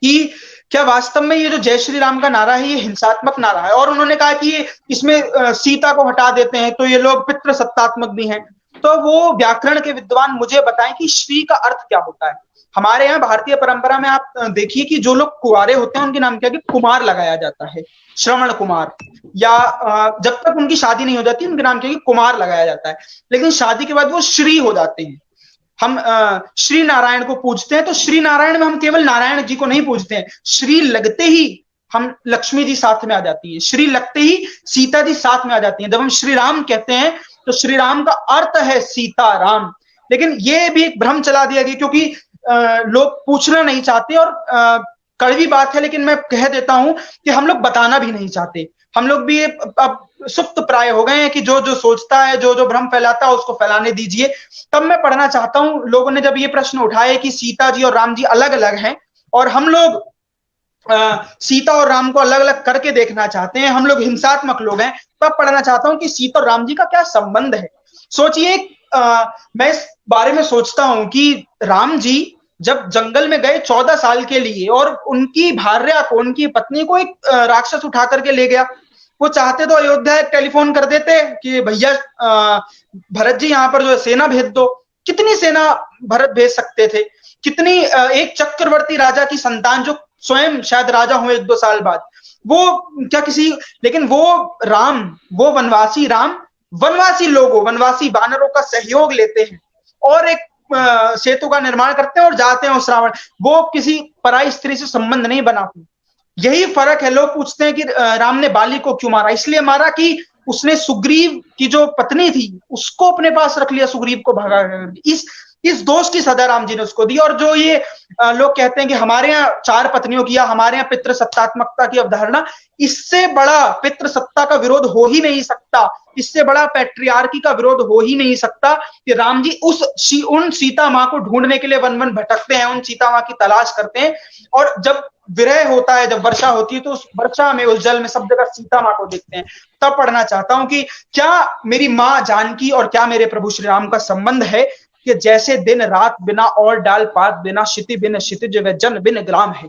कि क्या वास्तव में ये जो जय श्री राम का नारा है, ये हिंसात्मक नारा है। और उन्होंने कहा कि इसमें सीता को हटा देते हैं तो ये लोग पितृसत्तात्मक भी हैं। तो वो व्याकरण के विद्वान मुझे बताएं कि श्री का अर्थ क्या होता है। हमारे यहाँ भारतीय परंपरा में आप देखिए कि जो लोग कुंवारे होते हैं उनके नाम क्या, कि कुमार लगाया जाता है, श्रवण कुमार, या जब तक उनकी शादी नहीं हो जाती उनके नाम क्या, कि कुमार लगाया जाता है। लेकिन शादी के बाद वो श्री हो जाते हैं। हम श्री नारायण को पूजते हैं, तो श्री नारायण में हम केवल नारायण जी को नहीं पूजते हैं, श्री लगते ही हम लक्ष्मी जी साथ में आ जाती है, श्री लगते ही सीता जी साथ में आ जाती है। जब हम श्री राम कहते हैं तो श्री राम का अर्थ है सीता राम। लेकिन ये भी एक भ्रम चला दिया गया, क्योंकि लोग पूछना नहीं चाहते, और कड़वी बात है, लेकिन मैं कह देता हूं कि हम लोग बताना भी नहीं चाहते। हम लोग भी अब सुप्त प्राय हो गए हैं कि जो जो सोचता है, जो जो भ्रम फैलाता है, उसको फैलाने दीजिए। तब मैं पढ़ना चाहता हूं, लोगों ने जब ये प्रश्न उठाए कि सीता जी और राम जी अलग अलग हैं, और हम लोग सीता और राम को अलग अलग करके देखना चाहते हैं, हम लोग हिंसात्मक लोग हैं, तब पढ़ना चाहता हूं कि सीता और राम जी का क्या संबंध है। सोचिए, मैं इस बारे में सोचता हूं कि राम जी जब जंगल में गए 14 साल के लिए, और उनकी भार्या को, उनकी पत्नी को एक राक्षस उठा करके ले गया। वो चाहते तो अयोध्या एक टेलीफोन कर देते कि भैया भरत जी यहाँ पर जो है सेना भेज दो। कितनी सेना भरत भेज सकते थे, कितनी एक चक्रवर्ती राजा की संतान जो स्वयं शायद राजा हुए 1-2 साल बाद, वो क्या किसी, लेकिन वो राम, वो वनवासी राम, वनवासी लोगों, वनवासी वानरों का सहयोग लेते हैं और एक सेतु का निर्माण करते हैं और जाते हैं उस रावण। वो किसी पराई स्त्री से संबंध नहीं बनाते। यही फर्क है। लोग पूछते हैं कि राम ने बाली को क्यों मारा, इसलिए मारा कि उसने सुग्रीव की जो पत्नी थी उसको अपने पास रख लिया, सुग्रीव को भगा। इस दोष की सजा राम जी ने उसको दी। और जो ये लोग कहते हैं कि हमारे यहाँ 4 पत्नियों की या हमारे यहाँ पितृसत्तात्मकता की अवधारणा, इससे बड़ा पितृसत्ता का विरोध हो ही नहीं सकता, इससे बड़ा पैट्रियार्की का विरोध हो ही नहीं सकता कि राम जी उन सीता माँ को ढूंढने के लिए वन वन भटकते हैं, उन सीता माँ की तलाश करते हैं। और जब विरह होता है, जब वर्षा होती है, तो उस वर्षा में, उस जल में सब जगह सीता माँ को देखते हैं। तब पढ़ना चाहता हूं कि क्या मेरी माँ जानकी और क्या मेरे प्रभु श्री राम का संबंध है कि जैसे दिन रात बिना और डाल पात बिना, क्षिति बिन क्षितिज व जन बिन ग्राम है।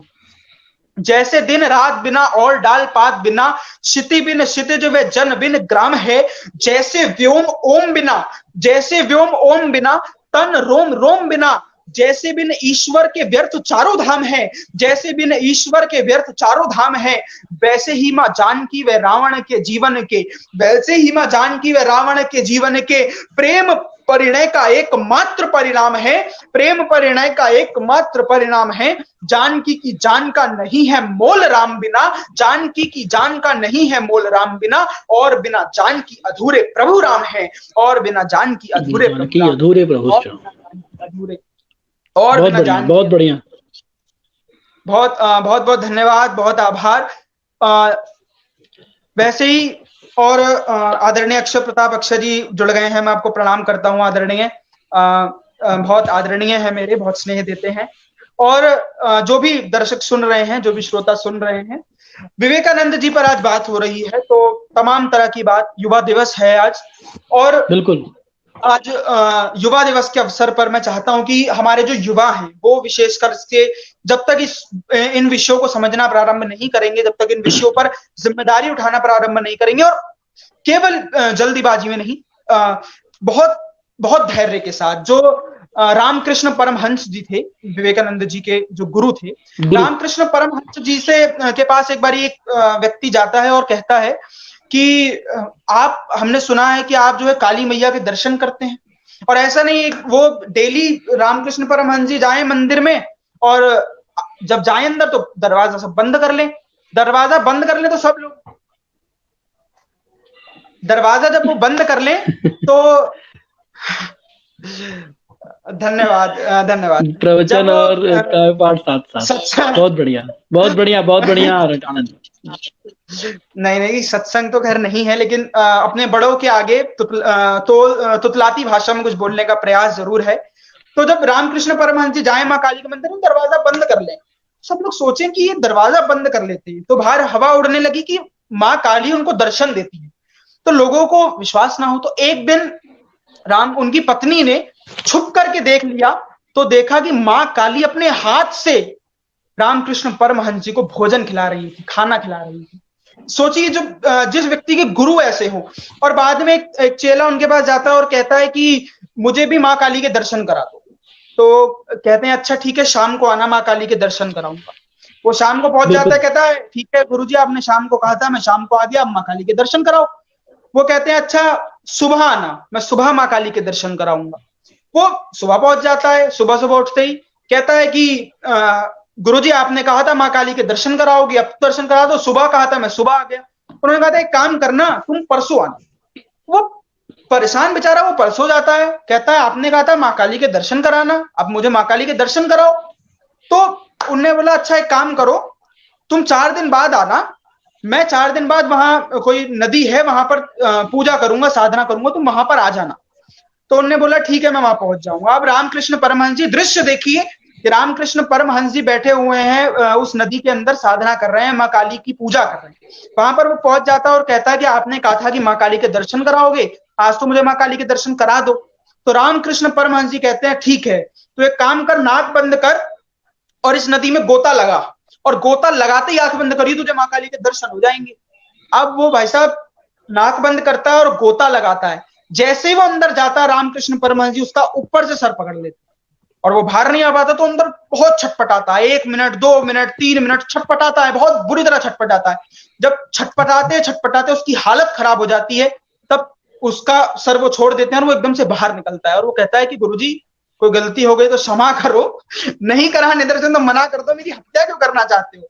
जैसे दिन रात बिना और डाल पात बिना, क्षिति बिन क्षितिज व जन बिन ग्राम है। जैसे व्योम ओम बिना, जैसे व्योम ओम बिना, तन रोम रोम बिना। जैसे बिन ईश्वर के व्यर्थ चारों धाम है, जैसे बिन ईश्वर के व्यर्थ चारों धाम है। वैसे ही मां जानकी व रावण के जीवन के, वैसे ही मां जानकी व रावण के जीवन के प्रेम परिणय का एकमात्र परिणाम है, प्रेम परिणय का एकमात्र परिणाम है। जानकी की जान का नहीं है मोल राम बिना, जानकी की जान का नहीं है मोल राम बिना। और बिना जान की अधूरे प्रभु राम है, और बिना जान की अधूरे प्रभु अधूरे। और बहुत बढ़िया, बहुत बढ़िया, बहुत बहुत धन्यवाद, बहुत आभार। वैसे ही और आदरणीय अक्षय प्रताप अक्षय जी जुड़ गए हैं, मैं आपको प्रणाम करता हूं। आदरणीय, बहुत आदरणीय है मेरे, बहुत स्नेह देते हैं। और जो भी दर्शक सुन रहे हैं, जो भी श्रोता सुन रहे हैं, विवेकानंद जी पर आज बात हो रही है, तो तमाम तरह की बात, युवा दिवस है आज। और बिल्कुल आज युवा दिवस के अवसर पर मैं चाहता हूं कि हमारे जो युवा हैं वो विशेषकर से जब तक इन विषयों को समझना प्रारंभ नहीं करेंगे, जब तक इन विषयों पर जिम्मेदारी उठाना प्रारंभ नहीं करेंगे, और केवल जल्दीबाजी में नहीं, बहुत बहुत धैर्य के साथ, जो रामकृष्ण परमहंस जी थे, विवेकानंद जी के जो गुरु थे, रामकृष्ण परमहंस जी से के पास एक बार एक व्यक्ति जाता है और कहता है कि आप, हमने सुना है कि आप जो है काली मैया के दर्शन करते हैं। और ऐसा नहीं, वो डेली रामकृष्ण परमहंस जी जाए मंदिर में, और जब जाए अंदर तो दरवाजा सब बंद कर लें, दरवाजा बंद कर लें तो सब लोग, दरवाजा जब वो बंद कर लें तो धन्यवाद धन्यवाद। प्रवचन और पाठ साथ, बहुत बढ़िया, बहुत बढ़िया, बहुत बढ़िया आनंद। नहीं, सत्संग तो खैर नहीं है, लेकिन अपने बड़ों के आगे तुतलाती भाषा में कुछ बोलने का प्रयास जरूर है। तो जब रामकृष्ण परमहंस जी जाए मां काली के मंदिर में, दरवाजा बंद कर लें, सब लोग सोचें कि ये दरवाजा बंद कर लेते हैं तो बाहर हवा उड़ने लगी कि मां काली उनको दर्शन देती है। तो लोगों को विश्वास ना हो, तो एक दिन उनकी पत्नी ने छुप करके देख लिया, तो देखा कि मां काली अपने हाथ से रामकृष्ण परमहंस जी को भोजन खिला रही थी, खाना खिला रही थी। सोचिए, जो जिस व्यक्ति के गुरु ऐसे हो, और बाद में एक चेला उनके पास जाता है और कहता है कि मुझे भी मां काली के दर्शन करा दो। तो कहते हैं अच्छा ठीक है, शाम को आना, मां काली के दर्शन कराऊंगा। वो शाम को पहुंच जाता है, कहता है ठीक है गुरुजी, आपने शाम को कहा था, मैं शाम को आ गया, अब मां काली के दर्शन कराओ। वो कहते हैं अच्छा सुबह आना, मैं सुबह मां काली के दर्शन कराऊंगा। वो सुबह पहुंच जाता है, सुबह सुबह उठते ही कहता है कि गुरुजी आपने कहा था मां काली के दर्शन कराओगे, अब दर्शन करा दो, सुबह कहा था, मैं सुबह आ गया। उन्होंने कहा था एक काम करना, तुम परसों आना। वो परेशान बेचारा, वो परसों जाता है, कहता है आपने कहा था मां काली के दर्शन कराना, अब मुझे मां काली के दर्शन कराओ। तो उनने बोला अच्छा एक काम करो, तुम 4 दिन बाद आना, मैं 4 दिन बाद वहां कोई नदी है, वहां पर पूजा करूंगा, साधना करूंगा, तुम वहां पर आ जाना। तो उन्होंने बोला ठीक है, मैं वहां पहुंच जाऊंगा। अब रामकृष्ण परमहंस जी, दृश्य देखिए कि रामकृष्ण परमहंस जी बैठे हुए हैं उस नदी के अंदर, साधना कर रहे हैं, मां काली की पूजा कर रहे हैं। वहां पर वो पहुंच जाता है और कहता है कि आपने कहा था कि मां काली के दर्शन कराओगे, आज तो मुझे मां काली के दर्शन करा दो। तो रामकृष्ण परमहंस जी कहते हैं ठीक है, तो एक काम कर, नाक बंद कर और इस नदी में गोता लगा, और गोता लगाते ही आंख बंद करिए, तुझे मां काली के दर्शन हो जाएंगे। अब वो भाई साहब नाक बंद करता है और गोता लगाता है। जैसे ही वो अंदर जाता है, रामकृष्ण परमहंस जी उसका ऊपर से सर पकड़ लेते और वो बाहर नहीं आ पाता। तो अंदर बहुत छटपटाता है, 1 मिनट 2 मिनट 3 मिनट छटपटाता है, बहुत बुरी तरह छटपटाता है। जब छटपटाते छटपटाते उसकी हालत खराब हो जाती है, तब उसका सर वो छोड़ देते हैं और वो एकदम से बाहर निकलता है। और वो कहता है कि गुरुजी कोई गलती हो गई तो क्षमा करो, नहीं करा निदर्शन तो मना कर दो, मेरी हत्या क्यों करना चाहते हो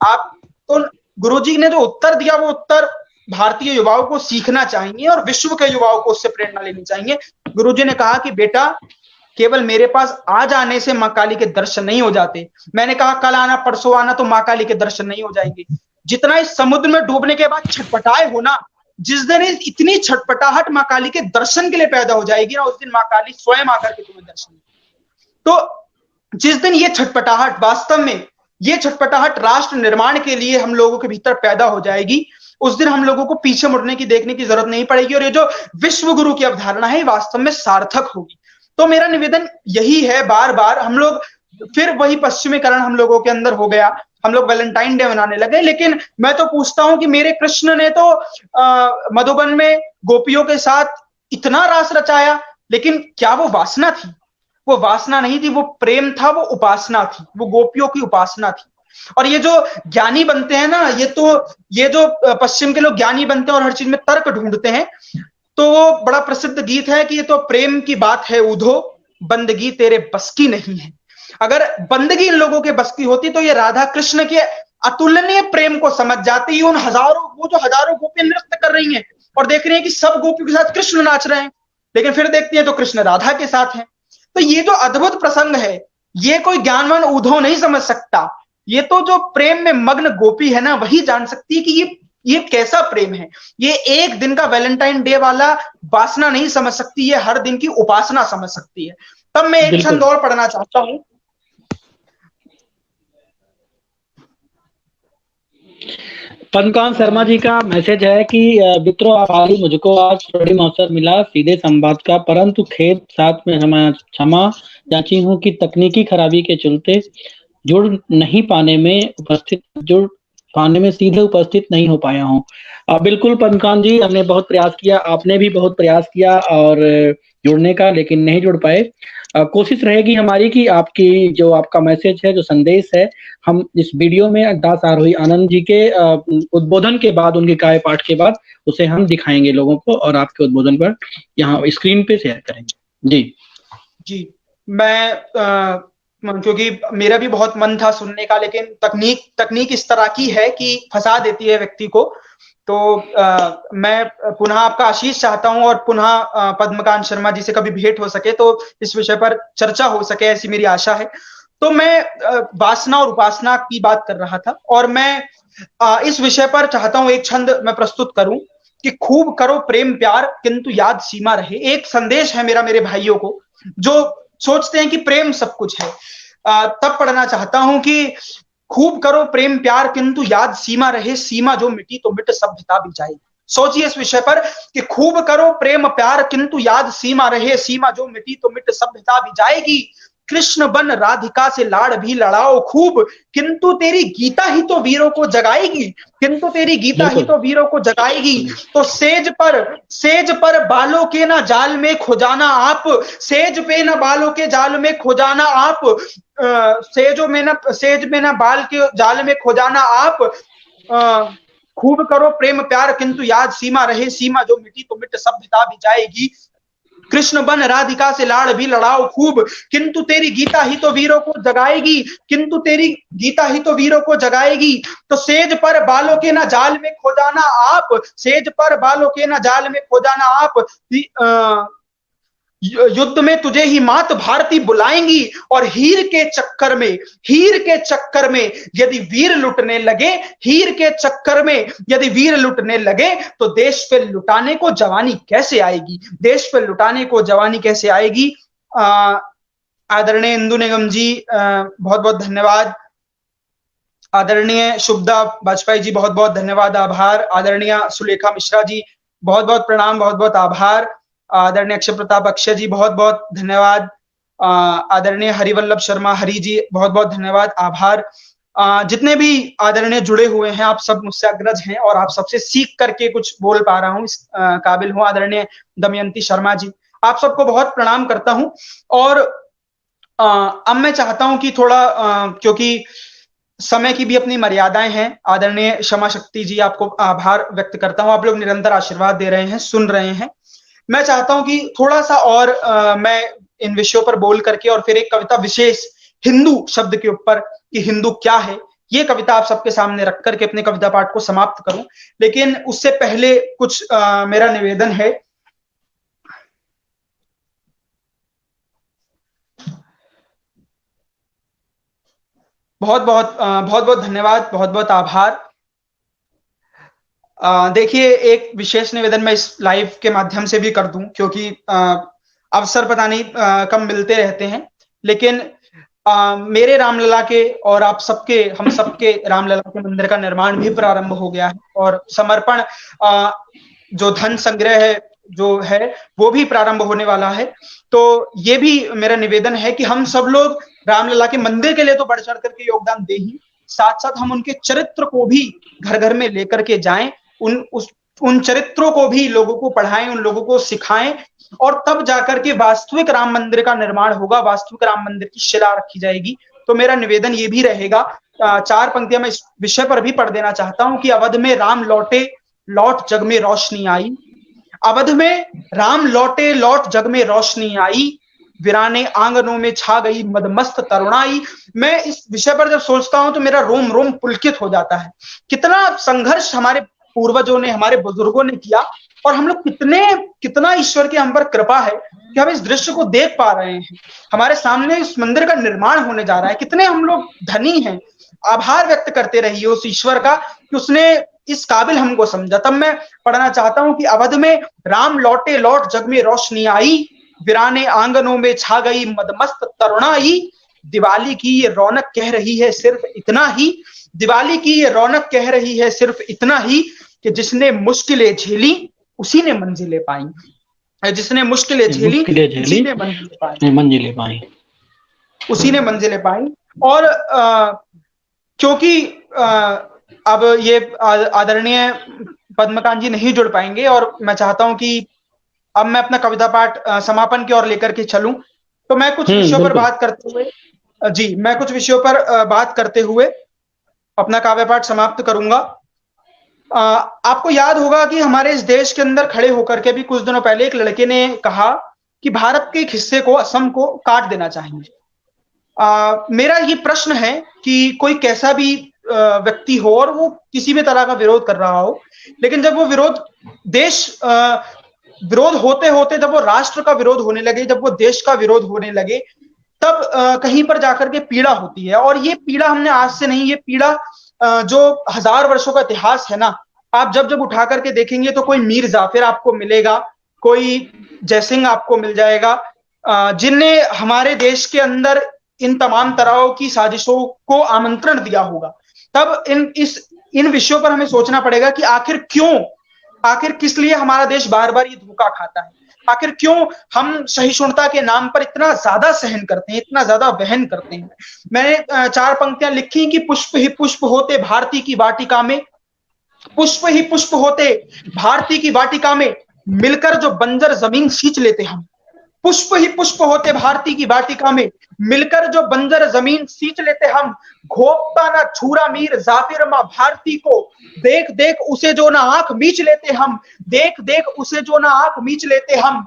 आप। तो गुरुजी ने जो उत्तर दिया, वो उत्तर भारतीय युवाओं को सीखना चाहिए और विश्व के युवाओं को उससे प्रेरणा लेनी चाहिए। गुरुजी ने कहा कि बेटा, केवल मेरे पास आज आने से मां काली के दर्शन नहीं हो जाते। मैंने कहा कल आना परसों आना तो मां काली के दर्शन नहीं हो जाएंगे। जितना इस समुद्र में डूबने के बाद छटपटाए हो ना, जिस दिन इतनी छटपटाहट मां काली के दर्शन के लिए पैदा हो जाएगी ना, उस दिन मां काली स्वयं आकर के तुम्हें दर्शन देगी। तो जिस दिन ये छटपटाहट वास्तव में, ये छटपटाहट राष्ट्र निर्माण के लिए हम लोगों के भीतर पैदा हो जाएगी, उस दिन हम लोगों को पीछे मुड़ने की देखने की जरूरत नहीं पड़ेगी और ये जो विश्व गुरु की अवधारणा है वास्तव में सार्थक होगी। तो मेरा निवेदन यही है, बार बार हम लोग फिर वही पश्चिमीकरण हम लोगों के अंदर हो गया, हम लोग वैलेंटाइन डे मनाने लगे। लेकिन मैं तो पूछता हूं कि मेरे कृष्ण ने तो मधुबन में गोपियों के साथ इतना रास रचाया, लेकिन क्या वो वासना थी? वो वासना नहीं थी, वो प्रेम था, वो उपासना थी, वो गोपियों की उपासना थी। और ये जो ज्ञानी बनते हैं ना, ये जो पश्चिम के लोग ज्ञानी बनते हैं और हर चीज में तर्क ढूंढते हैं, तो वो बड़ा प्रसिद्ध गीत है कि ये तो प्रेम की बात है उधो, बंदगी तेरे बस की नहीं है। अगर बंदगी इन लोगों के बस की होती तो ये राधा कृष्ण के अतुलनीय प्रेम को समझ जाती। वो जो हजारों गोपियां नृत्य कर रही हैं और देख रही हैं कि सब गोपियों के साथ कृष्ण नाच रहे हैं, लेकिन फिर देखती हैं तो कृष्ण राधा के साथ हैं। तो ये जो अद्भुत प्रसंग है, ये कोई ज्ञानवान उद्धव नहीं समझ सकता। ये तो जो प्रेम में मग्न गोपी है ना, वही जान सकती है कि ये कैसा प्रेम है। ये एक दिन का वैलेंटाइन डे वाला वासना नहीं समझ सकती, ये हर दिन की उपासना समझ सकती है। तब मैं एक छंद और पढ़ना चाहता हूं। पद्मकांत शर्मा जी का मैसेज है कि मित्रों आभारी, मुझको आज थोड़ी अवसर मिला सीधे संवाद का, परंतु खेद साथ में क्षमा याची हूँ कि तकनीकी खराबी के चलते जुड़ पाने में सीधे उपस्थित नहीं हो पाया हूँ। बिल्कुल पद्मकांत जी, हमने बहुत प्रयास किया, आपने भी बहुत प्रयास किया और जुड़ने का, लेकिन नहीं जुड़ पाए। कोशिश रहेगी हमारी कि आपका मैसेज है, जो संदेश है, हम इस वीडियो में दास आरोही आनंद जी के उद्बोधन के बाद, उनके काय पाठ के बाद उसे हम दिखाएंगे लोगों को और आपके उद्बोधन पर यहाँ स्क्रीन पे शेयर करेंगे। जी मैं क्योंकि मेरा भी बहुत मन था सुनने का, लेकिन तकनीक इस तरह की है कि फंसा देती है व्यक्ति को। तो मैं पुनः आपका आशीष चाहता हूं और पुनः पद्मकांत शर्मा जी से कभी भेंट हो सके तो इस विषय पर चर्चा हो सके, ऐसी मेरी आशा है। तो मैं वासना और उपासना की बात कर रहा था और मैं इस विषय पर चाहता हूं एक छंद मैं प्रस्तुत करूं कि खूब करो प्रेम प्यार किंतु याद सीमा रहे। एक संदेश है मेरा मेरे भाइयों को जो सोचते हैं कि प्रेम सब कुछ है। तब पढ़ना चाहता हूं कि खूब करो प्रेम प्यार किंतु याद सीमा रहे, सीमा जो मिटी तो मिट सभ्यता भी जाएगी। सोचिए इस विषय पर कि खूब करो प्रेम प्यार किंतु याद सीमा रहे, सीमा जो मिटी तो मिट सभ्यता भी जाएगी। कृष्ण बन राधिका से लाड़ भी लड़ाओ खूब, किंतु तेरी गीता ही तो वीरों को जगाएगी, किंतु तेरी गीता ही तो वीरों को जगाएगी। तो सेज पर बालों के ना जाल में खो जाना आप, सेज पे ना बालों के जाल में खो जाना आप, सेज में ना बाल के जाल में खो जाना आप। खूब करो प्रेम प्यार किंतु याद सीमा रहे, सीमा जो मिटी तो मिट सभ्यता भी जाएगी। कृष्ण बन राधिका से लाड़ भी लड़ाओ खूब, किंतु तेरी गीता ही तो वीरों को जगाएगी, किंतु तेरी गीता ही तो वीरों को जगाएगी। तो सेज पर बालों के ना जाल में खो जाना आप, सेज पर बालों के ना जाल में खो जाना आप। युद्ध में तुझे ही मात भारती बुलाएंगी और हीर के चक्कर में यदि वीर लुटने लगे, हीर के चक्कर में यदि वीर लुटने लगे तो देश पे लुटाने को जवानी कैसे आएगी, देश पे लुटाने को जवानी कैसे आएगी। आदरणीय इंदु निगम जी बहुत बहुत धन्यवाद। आदरणीय शुभदा वाजपेयी जी बहुत बहुत धन्यवाद, आभार। आदरणीय सुलेखा मिश्रा जी बहुत बहुत प्रणाम, बहुत बहुत आभार। आदरणीय अक्षय प्रताप अक्षय जी बहुत बहुत धन्यवाद। आदरणीय हरिवल्लभ शर्मा हरि जी बहुत बहुत धन्यवाद, आभार। जितने भी आदरणीय जुड़े हुए हैं आप सब मुझसे अग्रज हैं और आप सबसे सीख करके कुछ बोल पा रहा हूं, इस काबिल हूं। आदरणीय दमयंती शर्मा जी आप सबको बहुत प्रणाम करता हूं। और अब मैं चाहता हूं कि थोड़ा क्योंकि समय की भी अपनी मर्यादाएं हैं। आदरणीय क्षमा शक्ति जी आपको आभार व्यक्त करता हूं, आप लोग निरंतर आशीर्वाद दे रहे हैं, सुन रहे हैं। मैं चाहता हूं कि थोड़ा सा और मैं इन विषयों पर बोल करके और फिर एक कविता विशेष हिंदू शब्द के ऊपर कि हिंदू क्या है, ये कविता आप सबके सामने रख करके अपने कविता पाठ को समाप्त करूं। लेकिन उससे पहले कुछ मेरा निवेदन है। बहुत बहुत धन्यवाद, बहुत बहुत आभार। देखिए, एक विशेष निवेदन मैं इस लाइव के माध्यम से भी कर दूं, क्योंकि अवसर पता नहीं कब मिलते रहते हैं, लेकिन मेरे रामलला के और आप सबके, हम सबके रामलला के मंदिर का निर्माण भी प्रारंभ हो गया है और समर्पण जो धन संग्रह है जो है वो भी प्रारंभ होने वाला है। तो ये भी मेरा निवेदन है कि हम सब लोग रामलला के मंदिर के लिए तो बढ़ चढ़ करके योगदान दे ही, साथ साथ हम उनके चरित्र को भी घर घर में लेकर के जाएं, उन चरित्रों को भी लोगों को पढ़ाएं, उन लोगों को सिखाएं, और तब जाकर के वास्तविक राम मंदिर का निर्माण होगा, वास्तविक राम मंदिर की शिला रखी जाएगी। तो मेरा निवेदन ये भी रहेगा, 4 पंक्तियां मैं इस विषय पर भी पढ़ देना चाहता हूं कि अवध में राम लौटे, लौट जग में रोशनी आई। अवध में राम लौटे, लौट जग में रोशनी आई, वीराने आंगनों में छा गई मदमस्त तरुणाई। मैं इस विषय पर जब सोचता हूं तो मेरा रोम रोम पुलकित हो जाता है। कितना संघर्ष हमारे पूर्वजों ने, हमारे बुजुर्गों ने किया, और हम लोग कितना ईश्वर की हम पर कृपा है कि हम इस दृश्य को देख पा रहे हैं। हमारे सामने इस मंदिर का निर्माण होने जा रहा है। कितने हम लोग धनी हैं। आभार व्यक्त करते रहिए उस ईश्वर का कि उसने इस काबिल हमको समझा। तब मैं पढ़ना चाहता हूं कि अवध में राम लौटे, लौट जग में रोशनी आई, वीराने आंगनों में छा गई मदमस्त तरुणाई। दिवाली की ये रौनक कह रही है सिर्फ इतना ही, दिवाली की ये रौनक कह रही है सिर्फ इतना ही कि जिसने मुश्किलें झेली उसी ने मंजिलें पाई। जिसने मुश्किलें झेली उसी ने मंजिलें पाई, उसी ने मंजिलें पाई। और क्योंकि अब ये आदरणीय पद्मकांत जी नहीं जुड़ पाएंगे और मैं चाहता हूं कि अब मैं अपना कविता पाठ समापन की ओर लेकर के चलूं, तो मैं कुछ विषयों पर बात करते हुए मैं कुछ विषयों पर बात करते हुए अपना काव्य पाठ समाप्त करूंगा। आपको याद होगा कि हमारे इस देश के अंदर खड़े होकर के भी कुछ दिनों पहले एक लड़के ने कहा कि भारत के एक हिस्से को, असम को काट देना चाहिए। मेरा ये प्रश्न है कि कोई कैसा भी व्यक्ति हो और वो किसी भी तरह का विरोध कर रहा हो, लेकिन जब वो विरोध विरोध होते होते जब वो राष्ट्र का विरोध होने लगे, जब वो देश का विरोध होने लगे, तब कहीं पर जाकर के पीड़ा होती है। और ये पीड़ा हमने आज से नहीं, ये पीड़ा जो 1000 वर्षों का इतिहास है ना, आप जब जब उठा करके देखेंगे तो कोई मीर जाफिर आपको मिलेगा, कोई जयसिंह आपको मिल जाएगा, जिनने हमारे देश के अंदर इन तमाम तरह की साजिशों को आमंत्रण दिया होगा। तब इन विषयों पर हमें सोचना पड़ेगा कि आखिर किस लिए हमारा देश बार बार ये धोखा खाता है, आखिर क्यों हम सहिष्णुता के नाम पर इतना ज्यादा सहन करते हैं, इतना ज्यादा वहन करते हैं। मैंने 4 पंक्तियां लिखी कि पुष्प ही पुष्प होते भारती की वाटिका में, पुष्प ही पुष्प होते भारती की वाटिका में, मिलकर जो बंजर जमीन सींच लेते हम। पुष्प ही पुष्प होते भारती की वाटिका में, मिलकर जो बंजर जमीन सींच लेते हम। घोपता ना छूरा मीर जाफिर मां भारती को, देख देख उसे जो ना आंख मीच लेते हम, देख देख उसे जो ना आंख मीच लेते हम।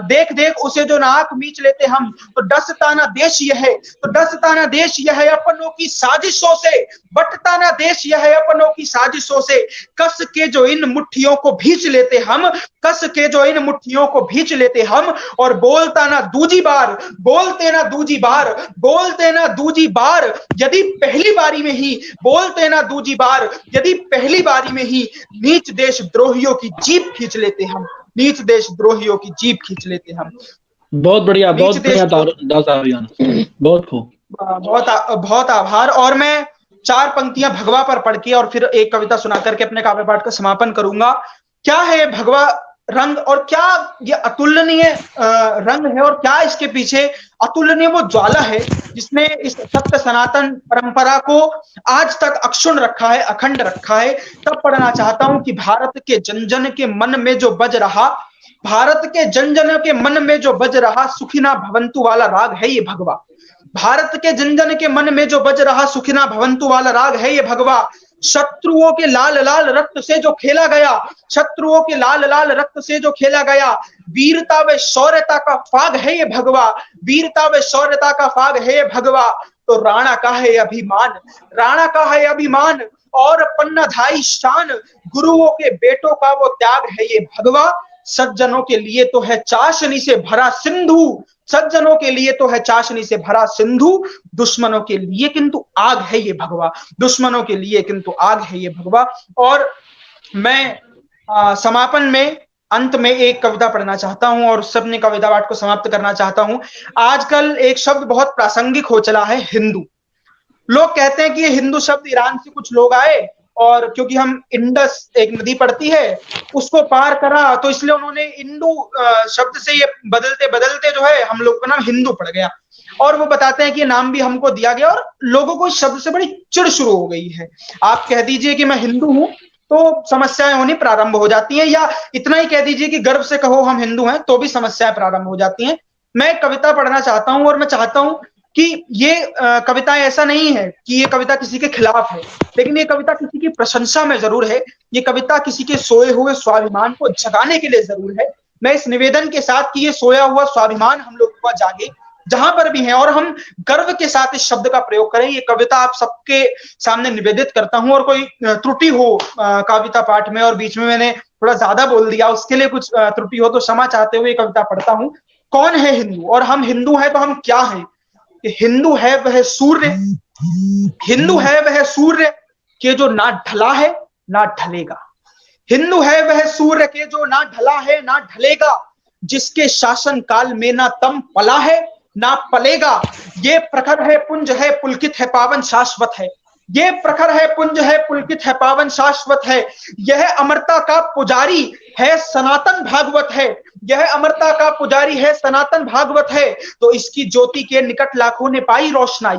देख देख उसे जो ना आंख मीच लेते हम। तो डसता ना देश यह है, तो डसता ना देश यह है अपनों की साजिशों से, बटता ना देश यह है अपनों की साजिशों से। कस के जो इन मुट्ठियों को भींच लेते हम, कस के जो इन मुट्ठियों को भींच लेते हम। और बोलता ना दूजी बार, बोलते ना दूजी बार, बोलते ना दूजी बार, यदि पहली बारी में ही, बोलते ना दूजी बार, यदि पहली बारी में ही नीच देशद्रोहियों की जीभ खींच लेते हम, नीच देशद्रोहियों की जीभ खींच लेते हम। बहुत बढ़िया, बहुत बढ़िया, बहुत खूब, बहुत आभार। और मैं 4 पंक्तियां भगवा पर पढ़ के और फिर एक कविता सुना करके अपने काव्य पाठ का समापन करूंगा। क्या है भगवा रंग, और क्या ये अतुलनीय रंग है, और क्या इसके पीछे अतुलनीय वो ज्वाला है जिसने इस सत्य सनातन परंपरा को आज तक अक्षुण्ण रखा है, अखंड रखा है। तब पढ़ना चाहता हूं कि भारत के जन जन के मन में जो बज रहा, भारत के जन जन के मन में जो बज रहा सुखिना भवंतु वाला राग है ये भगवा। भारत के जन जन के मन में जो बज रहा सुखिना भवंतु वाला राग है ये भगवा। शत्रुओं के लाल लाल रक्त से जो खेला गया, शत्रुओं के लाल लाल रक्त से जो खेला गया, वीरता व शौर्यता का फाग है ये भगवा, वीरता व शौर्यता का फाग है ये भगवा। तो राणा का है अभिमान, राणा का है अभिमान, और पन्नाधाई शान, गुरुओं के बेटों का वो त्याग है ये भगवा। सज्जनों के लिए तो है चाशनी से भरा सिंधु, सज्जनों के लिए तो है चाशनी से भरा सिंधु, दुश्मनों के लिए किंतु आग है ये भगवा, दुश्मनों के लिए किंतु आग है ये भगवा। और मैं समापन में, अंत में एक कविता पढ़ना चाहता हूं और उससे अपनी कविता पाठ को समाप्त करना चाहता हूं। आजकल एक शब्द बहुत प्रासंगिक हो चला है, हिंदू। लोग कहते हैं कि ये हिंदू शब्द ईरान से कुछ लोग आए और क्योंकि हम इंडस एक नदी पड़ती है उसको पार करा तो इसलिए उन्होंने इंडू शब्द से ये बदलते बदलते जो है हम लोग का नाम हिंदू पड़ गया। और वो बताते हैं कि ये नाम भी हमको दिया गया और लोगों को इस शब्द से बड़ी चिढ़ शुरू हो गई है। आप कह दीजिए कि मैं हिंदू हूं तो समस्याएं होनी प्रारंभ हो जाती हैं, या इतना ही कह दीजिए कि गर्व से कहो हम हिंदू हैं तो भी समस्याएं प्रारंभ हो जाती हैं। मैं कविता पढ़ना चाहता हूं और मैं चाहता हूं कि ये कविता ऐसा नहीं है कि ये कविता किसी के खिलाफ है, लेकिन ये कविता किसी की प्रशंसा में जरूर है। ये कविता किसी के सोए हुए स्वाभिमान को जगाने के लिए जरूर है। मैं इस निवेदन के साथ कि ये सोया हुआ स्वाभिमान हम लोगों का जागे जहां पर भी है और हम गर्व के साथ इस शब्द का प्रयोग करें। ये कविता आप सबके सामने निवेदित करता हूं और कोई त्रुटि हो कविता पाठ में और बीच में मैंने थोड़ा ज्यादा बोल दिया, उसके लिए कुछ त्रुटि हो तो क्षमा चाहते हुए कविता पढ़ता हूं। कौन है हिंदू और हम हिंदू हैं तो हम क्या हैं? हिंदू है वह सूर्य, हिंदू है वह सूर्य के जो ना ढला है ना ढलेगा। हिंदू है वह सूर्य के जो ना ढला है ना ढलेगा, जिसके शासन काल में ना तम पला है ना पलेगा। ये प्रखर है पुंज है पुलकित है पावन शाश्वत है, ये प्रखर है पुंज है पुलकित है पावन शाश्वत है। यह अमरता का पुजारी है सनातन भागवत है, यह अमरता का पुजारी है सनातन भागवत है। तो इसकी ज्योति के निकट लाखों ने पाई रोशनाई,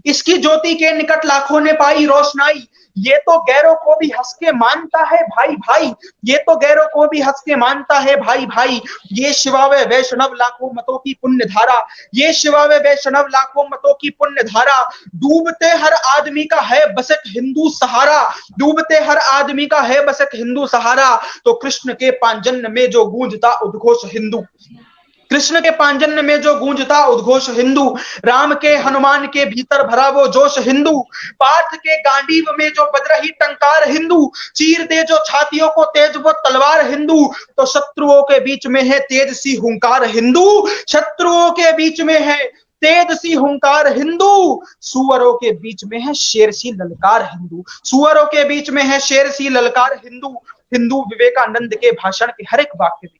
इसकी ज्योति के निकट लाखों ने पाई रोशनाई। ये तो गैरों को भी हंस के मानता है भाई भाई, ये तो गैरों को भी हंस के मानता है भाई भाई। ये शिवावे वैष्णव लाखों मतों की पुण्य धारा, ये शिवावे वैष्णव लाखों मतों की पुण्य धारा। डूबते हर आदमी का है बसक हिंदू सहारा, डूबते हर आदमी का है बसक हिंदू सहारा। तो कृष्ण के पांजन्य में जो गूंजता उद्घोष हिंदू, कृष्ण के पांजन्य में जो गूंजता उद्घोष हिंदू। राम के हनुमान के भीतर भरा वो जोश हिंदू, पार्थ के गांडीव में जो बज रही टंकार हिंदू। चीर दे जो छातियों को तेज वो तलवार हिंदू, तो शत्रुओं के बीच में है तेज सी हुंकार हिंदू, शत्रुओं के बीच में है तेज सी हुंकार हिंदू। सुअरों के बीच में है शेर सी ललकार हिंदू, सुअरों के बीच में है शेर सी ललकार हिंदू। हिंदू विवेकानंद के भाषण के हर एक वाक्य में,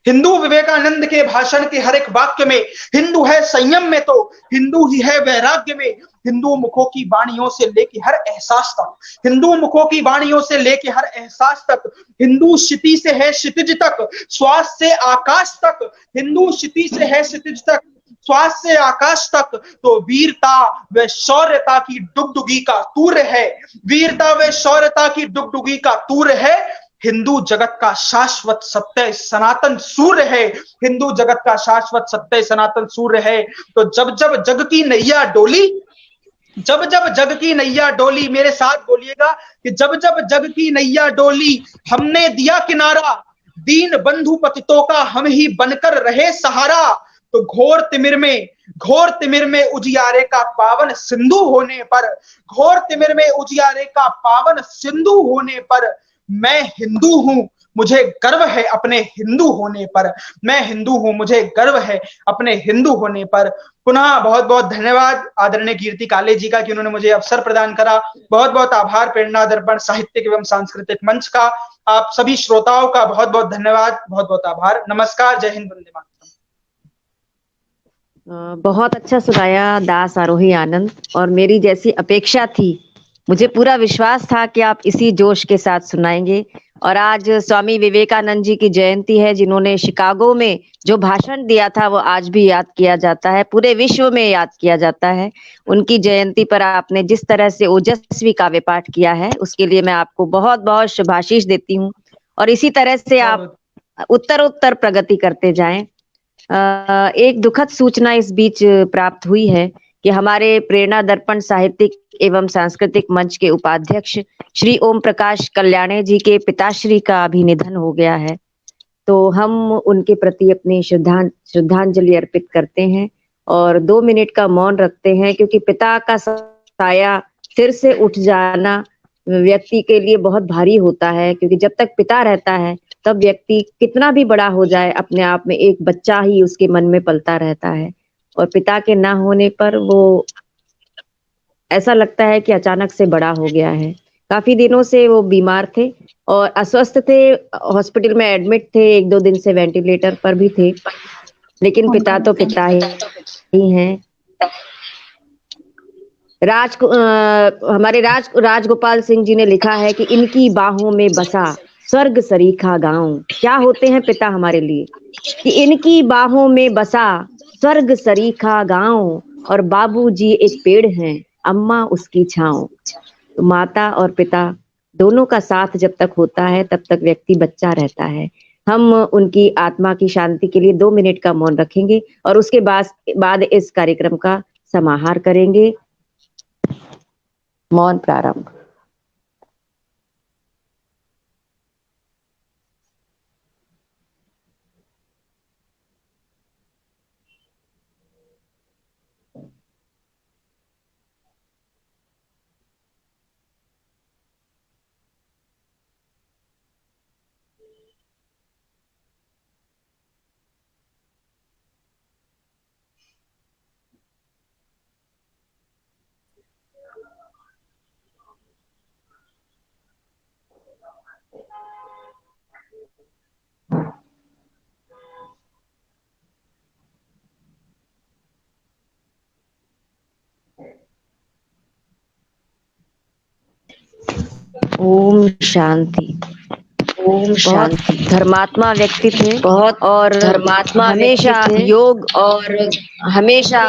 हिंदू विवेकानंद के भाषण के हर एक वाक्य में हिंदू है संयम में तो हिंदू ही है वैराग्य में। हिंदू मुखों की वाणियों से लेके हर एहसास तक, हिंदू मुखों की वाणियों से लेके हर एहसास तक। हिंदू क्षिति से है क्षितिज तक, श्वास से आकाश तक, हिंदू क्षिति से है क्षितिज तक, श्वास से आकाश तक। तो वीरता व शौर्यता की डुगडुगी का तूर्य है, वीरता व शौर्यता की डुगडुगी का तूर्य है। हिंदू जगत का शाश्वत सत्य सनातन सूर्य है, हिंदू जगत का शाश्वत सत्य सनातन सूर्य है। तो जब जब जग की नैया डोली, जब जब जग की नैया डोली, मेरे साथ बोलिएगा कि जब जब जग की नैया डोली, हमने दिया किनारा, दीन बंधु पतितों का हम ही बनकर रहे सहारा। तो घोर तिमिर में उजियारे का पावन सिंधु होने पर, घोर तिमिर में उजियारे का पावन सिंधु होने पर, मैं हिंदू हूं मुझे गर्व है अपने हिंदू होने पर, मैं हिंदू हूं मुझे गर्व है अपने हिंदू होने पर। पुनः बहुत बहुत धन्यवाद आदरणीय कीर्ति काले जी का कि उन्होंने मुझे अवसर प्रदान करा। बहुत बहुत आभार प्रेरणा दर्पण साहित्यिक एवं सांस्कृतिक मंच का। आप सभी श्रोताओं का बहुत बहुत धन्यवाद, बहुत बहुत आभार। नमस्कार, जय हिंद, वंदे मातरम। बहुत अच्छा सुनाया दास आरोही आनंद, और मेरी जैसी अपेक्षा थी, मुझे पूरा विश्वास था कि आप इसी जोश के साथ सुनाएंगे। और आज स्वामी विवेकानंद जी की जयंती है, जिन्होंने शिकागो में जो भाषण दिया था वो आज भी याद किया जाता है, पूरे विश्व में याद किया जाता है। उनकी जयंती पर आपने जिस तरह से ओजस्वी काव्य पाठ किया है, उसके लिए मैं आपको बहुत बहुत शुभाशीष देती हूँ, और इसी तरह से आप उत्तर प्रगति करते जाएं। एक दुखद सूचना इस बीच प्राप्त हुई है कि हमारे प्रेरणा दर्पण साहित्यिक एवं सांस्कृतिक मंच के उपाध्यक्ष श्री ओम प्रकाश कल्याणे जी के पिताश्री का अभी निधन हो गया है। तो हम उनके प्रति अपनी श्रद्धांजलि अर्पित करते हैं और 2 मिनट का मौन रखते हैं, क्योंकि पिता का साया सिर से उठ जाना व्यक्ति के लिए बहुत भारी होता है, क्योंकि जब तक पिता रहता है तब व्यक्ति कितना भी बड़ा हो जाए अपने आप में एक बच्चा ही उसके मन में पलता रहता है, और पिता के ना होने पर वो ऐसा लगता है कि अचानक से बड़ा हो गया है। काफी दिनों से वो बीमार थे और अस्वस्थ थे, हॉस्पिटल में एडमिट थे, 1-2 दिन से वेंटिलेटर पर भी थे, लेकिन पिता तो पिता ही हैं। हमारे राजगोपाल सिंह जी ने लिखा है कि इनकी बाहों में बसा स्वर्ग सरीखा गांव। क्या होते हैं पिता हमारे लिए, कि इनकी बाहों में बसा स्वर्ग सरीखा गांव, और बाबूजी एक पेड़ हैं, अम्मा उसकी छांव। तो माता और पिता दोनों का साथ जब तक होता है तब तक व्यक्ति बच्चा रहता है। हम उनकी आत्मा की शांति के लिए 2 मिनट का मौन रखेंगे और उसके बाद इस कार्यक्रम का समाहार करेंगे। मौन प्रारंभ। ओम शांति। ओम शांति। धर्मात्मा व्यक्ति थे बहुत, और धर्मात्मा हमेशा योग और हमेशा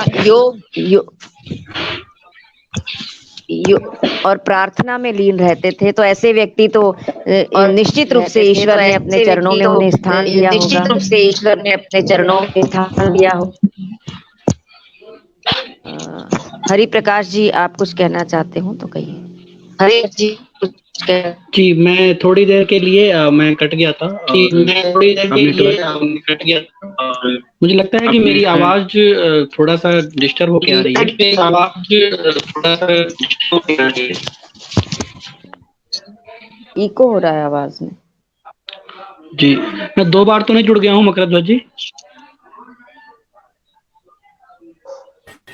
और प्रार्थना में लीन रहते थे। तो ऐसे व्यक्ति तो निश्चित रूप से ईश्वर ने अपने चरणों में उन्हें स्थान दिया होगा। निश्चित रूप से ईश्वर ने अपने चरणों में स्थान दिया हो। हरि प्रकाश जी, आप कुछ कहना चाहते हो तो कहिए। हरि जी जी, मैं थोड़ी देर के लिए मैं कट गया था। मुझे लगता है कि मेरी आवाज थोड़ा सा डिस्टर्ब होके आ रही है। इको हो रहा है आवाज में। जी, मैं 2 बार तो नहीं जुड़ गया हूँ मकरध्वज जी।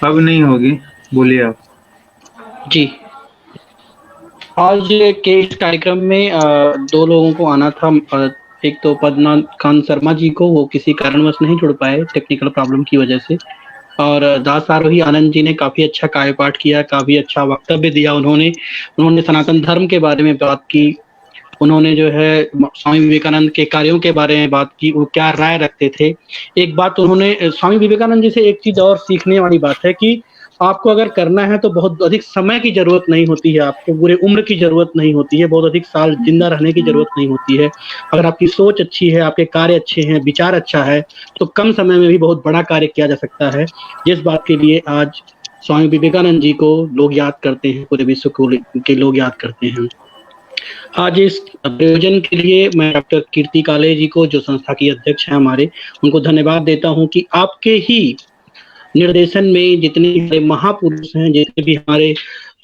अब नहीं होगी, बोलिए आप। जी, आज के इस कार्यक्रम में 2 लोगों को आना था। एक तो पद्मनाकांत शर्मा जी को, वो किसी कारणवश नहीं जुड़ पाए टेक्निकल प्रॉब्लम की वजह से, और दास आरोही आनंद जी ने काफी अच्छा कार्यपाठ किया, काफी अच्छा वक्तव्य दिया। उन्होंने सनातन धर्म के बारे में बात की। उन्होंने जो है स्वामी विवेकानंद के कार्यों के बारे में बात की, वो क्या राय रखते थे। एक बात उन्होंने स्वामी विवेकानंद जी से एक चीज और सीखने वाली बात है कि आपको अगर करना है तो बहुत अधिक समय की जरूरत नहीं होती है, आपको पूरे उम्र की जरूरत नहीं होती है, बहुत अधिक साल जिंदा रहने की जरूरत नहीं होती है। अगर आपकी सोच अच्छी है, आपके कार्य अच्छे हैं, विचार अच्छा है, तो कम समय में भी बहुत बड़ा कार्य किया जा सकता है। जिस बात के लिए आज स्वामी विवेकानंद जी को लोग याद करते हैं, पूरे विश्व के लोग याद करते हैं। आज इस प्रयोजन के लिए मैं डॉक्टर कीर्ति काले जी को, जो संस्था की अध्यक्ष हैं हमारे, उनको धन्यवाद देता हूं कि आपके ही निर्देशन में जितने महापुरुष हैं, जितने भी हमारे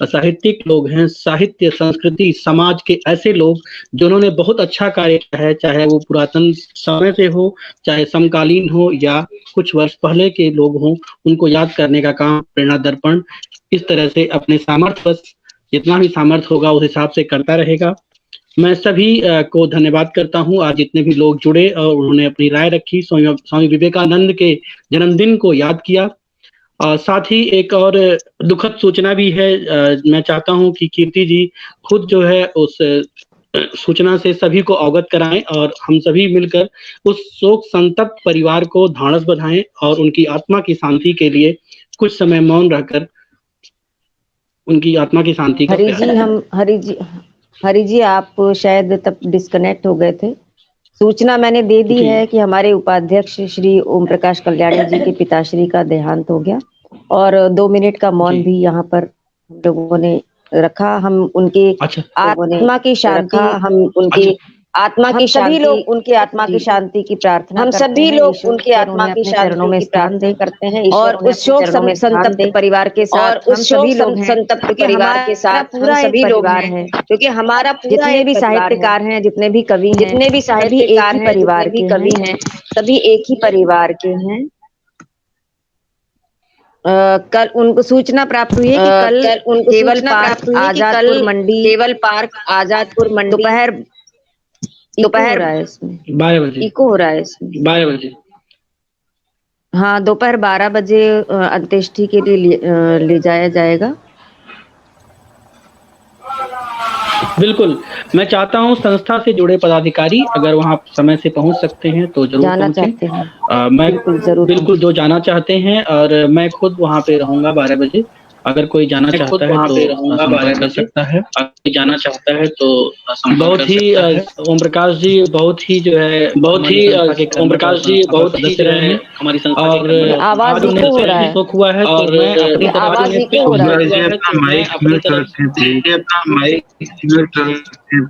साहित्यिक लोग हैं, साहित्य, संस्कृति, समाज के ऐसे लोग जिन्होंने बहुत अच्छा कार्य किया है, चाहे वो पुरातन समय से हो, चाहे समकालीन हो, या कुछ वर्ष पहले के लोग हों, उनको याद करने का काम प्रेरणा दर्पण इस तरह से अपने सामर्थ्य, जितना भी सामर्थ्य होगा उस हिसाब से करता रहेगा। मैं सभी को धन्यवाद करता हूं। आज जितने भी लोग जुड़े और उन्होंने अपनी राय रखी, स्वामी विवेकानंद के जन्मदिन को याद किया। साथ ही एक और दुखद सूचना भी है। मैं चाहता हूं कि कीर्ति जी खुद जो है उस सूचना से सभी को अवगत कराएं और हम सभी मिलकर उस शोक संतप्त परिवार को ढांढस बंधाएं और उनकी आत्मा की शांति के लिए कुछ समय मौन रहकर उनकी आत्मा की शांति का हरि जी आप शायद तब डिस्कनेक्ट हो गए थे। सूचना मैंने दे दी है कि हमारे उपाध्यक्ष श्री ओम प्रकाश कल्याणी जी के पिताश्री का देहांत हो गया, और 2 मिनट का मौन भी यहाँ पर हम लोगों ने रखा। हम उनके आत्मा की शांति, हम उनके आत्मा की सभी लोग उनके आत्मा की शांति की प्रार्थना हम सभी लोग उनके आत्मा की चरणों में प्रार्थना करते हैं और उस शोक संतप्त परिवार के साथ और उस सभी लोग संतप्त परिवार के साथ हम सभी लोग हैं क्योंकि हमारा जितने भी साहित्यकार हैं जितने भी कवि हैं जितने भी साहित्यकार हैं परिवार के कवि हैं सभी एक ही परिवार के हैं। कल उनको सूचना प्राप्त हुई है कि कल उनको केवल पार्क आजादपुर मंडी केवल पार्क आजादपुर मंडी दोपहर 12 बजे इको हो रहा है इसमें 12 बजे हाँ दोपहर 12 बजे अंत्येष्टि के लिए ले जाया जाएगा। बिल्कुल, मैं चाहता हूं संस्था से जुड़े पदाधिकारी अगर वहां समय से पहुंच सकते हैं तो जरूर जाना पहुंचे। चाहते हैं मैं जरूर बिल्कुल जो जाना चाहते हैं और मैं खुद वहां पे रहूंगा 12 बजे। अगर कोई जाना चाहता है तो संपर्क कर सकता है। अगर जाना चाहता है तो बहुत ही ओम प्रकाश जी बहुत ही जो है बहुत ही ओम प्रकाश जी बहुत ही जो है हमारी संस्था और आवाज आज इको हो रहा है शोक हुआ है तो मैं अपनी तरफ आवाज से इको हो रहा है ये अपना माइक म्यूट कर रखें प्लीज, अपना माइक म्यूट कर रखें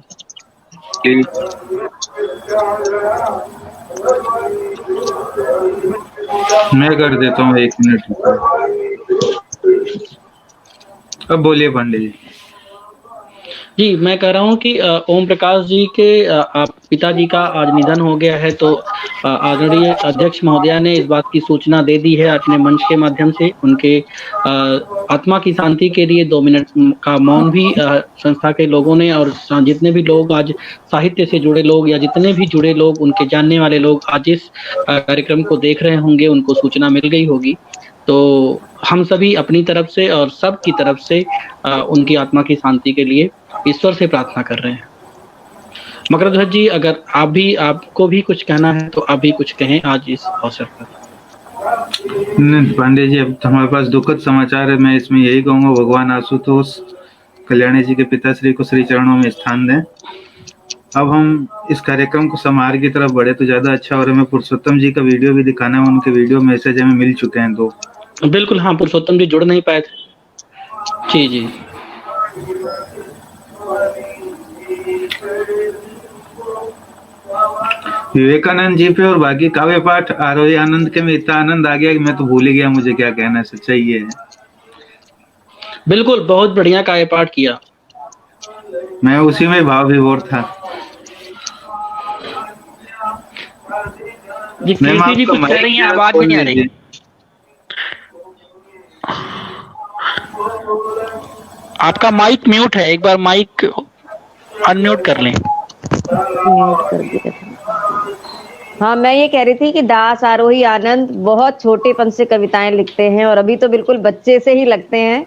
प्लीज। मैं कर देता हूँ 1 मिनट। अब बोलिए पांडे जी। जी मैं कह रहा हूँ कि ओम प्रकाश जी के पिताजी का आज निधन हो गया है तो आदरणीय अध्यक्ष महोदया ने इस बात की सूचना दे दी है अपने मंच के माध्यम से। उनके आत्मा की शांति के लिए 2 मिनट का मौन भी संस्था के लोगों ने और जितने भी लोग आज साहित्य से जुड़े लोग या जितने भी जुड़े लोग उनके जानने वाले लोग आज इस कार्यक्रम को देख रहे होंगे उनको सूचना मिल गई होगी। तो हम सभी अपनी तरफ से और सब की तरफ से उनकी आत्मा की शांति के लिए ईश्वर से प्रार्थना कर रहे हैं। मकर ध्वज जी अगर आपको भी कुछ कहना है तो आप भी कुछ कहें आज इस अवसर पर। नहीं पांडे जी अब हमारे पास दुखद समाचार है। मैं इसमें यही कहूँगा भगवान आशुतोष कल्याणी जी के पिताश्री को श्री चरणों में स्थान दें। अब हम इस कार्यक्रम को समार की तरफ बढ़े तो ज्यादा अच्छा। और हमें पुरुषोत्तम जी का वीडियो भी दिखाना है। उनके वीडियो मैसेज हमें मिल चुके हैं 2। बिल्कुल हाँ पुरुषोत्तम जी जुड़ नहीं पाए थे। जी जी विवेकानंद जी पे और बाकी काव्य पाठ आरोही आनंद के में इतना आनंद आ गया कि मैं तो भूल ही गया मुझे क्या कहना है। सच्चाई ये है। बिल्कुल बहुत बढ़िया काव्य पाठ किया। मैं उसी में भाव विभोर था। जी कीर्ति जी कुछ कह रही हैं आवाज में नहीं आ रही। आपका माइक म्यूट है एक बार माइक अनम्यूट कर लें। म्यूट कर दिया था। हाँ मैं ये कह रही थी कि दास आरोही आनंद बहुत छोटेपन से कविताएं लिखते हैं और अभी तो बिल्कुल बच्चे से ही लगते हैं।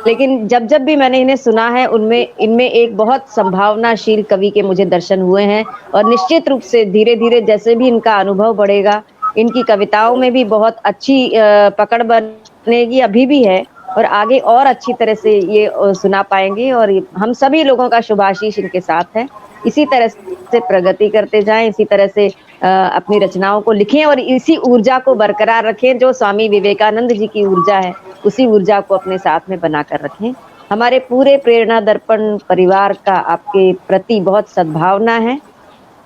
लेकिन जब जब भी मैंने इन्हें सुना है इनमें एक बहुत संभावनाशील कवि के मुझे दर्शन हुए हैं और निश्चित रूप से धीरे धीरे जैसे भी इनका अनुभव बढ़ेगा इनकी कविताओं में भी बहुत अच्छी पकड़ बनेगी अभी भी है और आगे और अच्छी तरह से ये सुना पाएंगे और हम सभी लोगों का शुभाशीष इनके साथ है। इसी तरह से प्रगति करते जाएं, इसी तरह से अपनी रचनाओं को लिखें और इसी ऊर्जा को बरकरार रखें जो स्वामी विवेकानंद जी की ऊर्जा है उसी ऊर्जा को अपने साथ में बनाकर रखें। हमारे पूरे प्रेरणा दर्पण परिवार का आपके प्रति बहुत सद्भावना है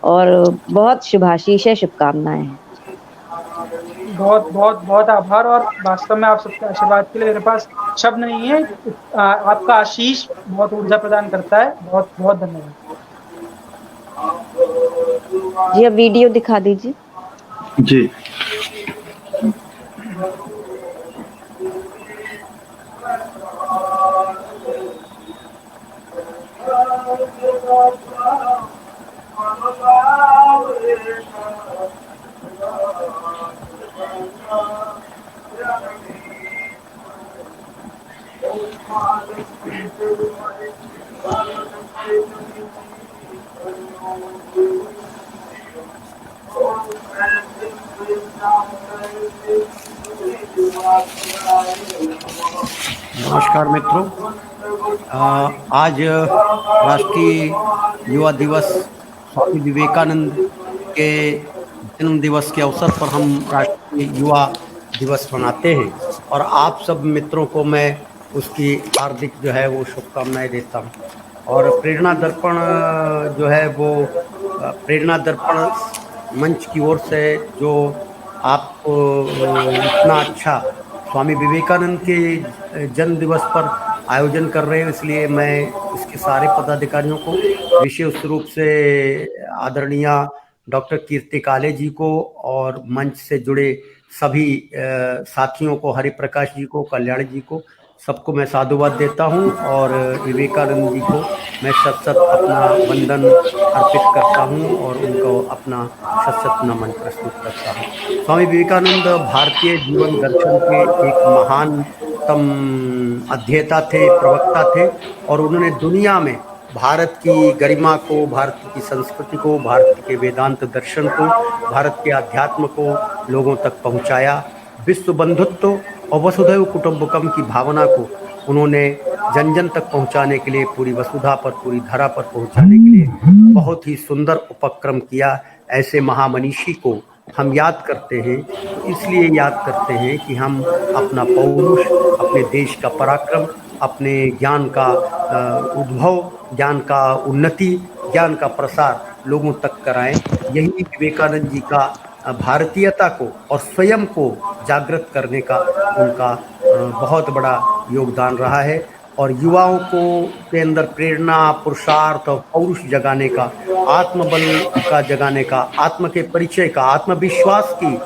और बहुत शुभाशीष है, शुभकामनाएं हैं। बहुत बहुत बहुत आभार और वास्तव में आप सबके आशीर्वाद के लिए मेरे पास शब्द नहीं है। आपका आशीष बहुत ऊर्जा प्रदान करता है। बहुत बहुत धन्यवाद जी। अब वीडियो दिखा दीजिए जी। नमस्कार मित्रों, आज राष्ट्रीय युवा दिवस स्वामी विवेकानंद के जन्म दिवस के अवसर पर हम राष्ट्रीय युवा दिवस मनाते हैं और आप सब मित्रों को मैं उसकी हार्दिक जो है वो शुभकामनाएं देता हूँ। और प्रेरणा दर्पण जो है वो प्रेरणा दर्पण मंच की ओर से जो आप इतना अच्छा स्वामी विवेकानंद के जन्म दिवस पर आयोजन कर रहे हैं, इसलिए मैं इसके सारे पदाधिकारियों को, विशेष रूप से आदरणीय डॉक्टर कीर्ति काले जी को और मंच से जुड़े सभी साथियों को, हरिप्रकाश जी को, कल्याण जी को, सबको मैं साधुवाद देता हूं और विवेकानंद जी को मैं शत शत अपना वंदन अर्पित करता हूं और उनको अपना शत शत नमन प्रस्तुत करता हूं। स्वामी विवेकानंद भारतीय जीवन दर्शन के एक महानतम अध्येता थे, प्रवक्ता थे और उन्होंने दुनिया में भारत की गरिमा को, भारत की संस्कृति को, भारत के वेदांत दर्शन को, भारत के अध्यात्म को लोगों तक पहुंचाया। विश्व बंधुत्व और वसुधैव कुटुंबकम की भावना को उन्होंने जन जन तक पहुंचाने के लिए, पूरी वसुधा पर, पूरी धरा पर पहुंचाने के लिए बहुत ही सुंदर उपक्रम किया। ऐसे महामनीषी को हम याद करते हैं, इसलिए याद करते हैं कि हम अपना पौरुष, अपने देश का पराक्रम, अपने ज्ञान का उद्भव, ज्ञान का उन्नति, ज्ञान का प्रसार लोगों तक कराएं। यही विवेकानंद जी का भारतीयता को और स्वयं को जागृत करने का उनका बहुत बड़ा योगदान रहा है और युवाओं को के अंदर प्रेरणा, पुरुषार्थ और पौरुष जगाने का, आत्मबल का जगाने का, आत्म के परिचय का, आत्मविश्वास की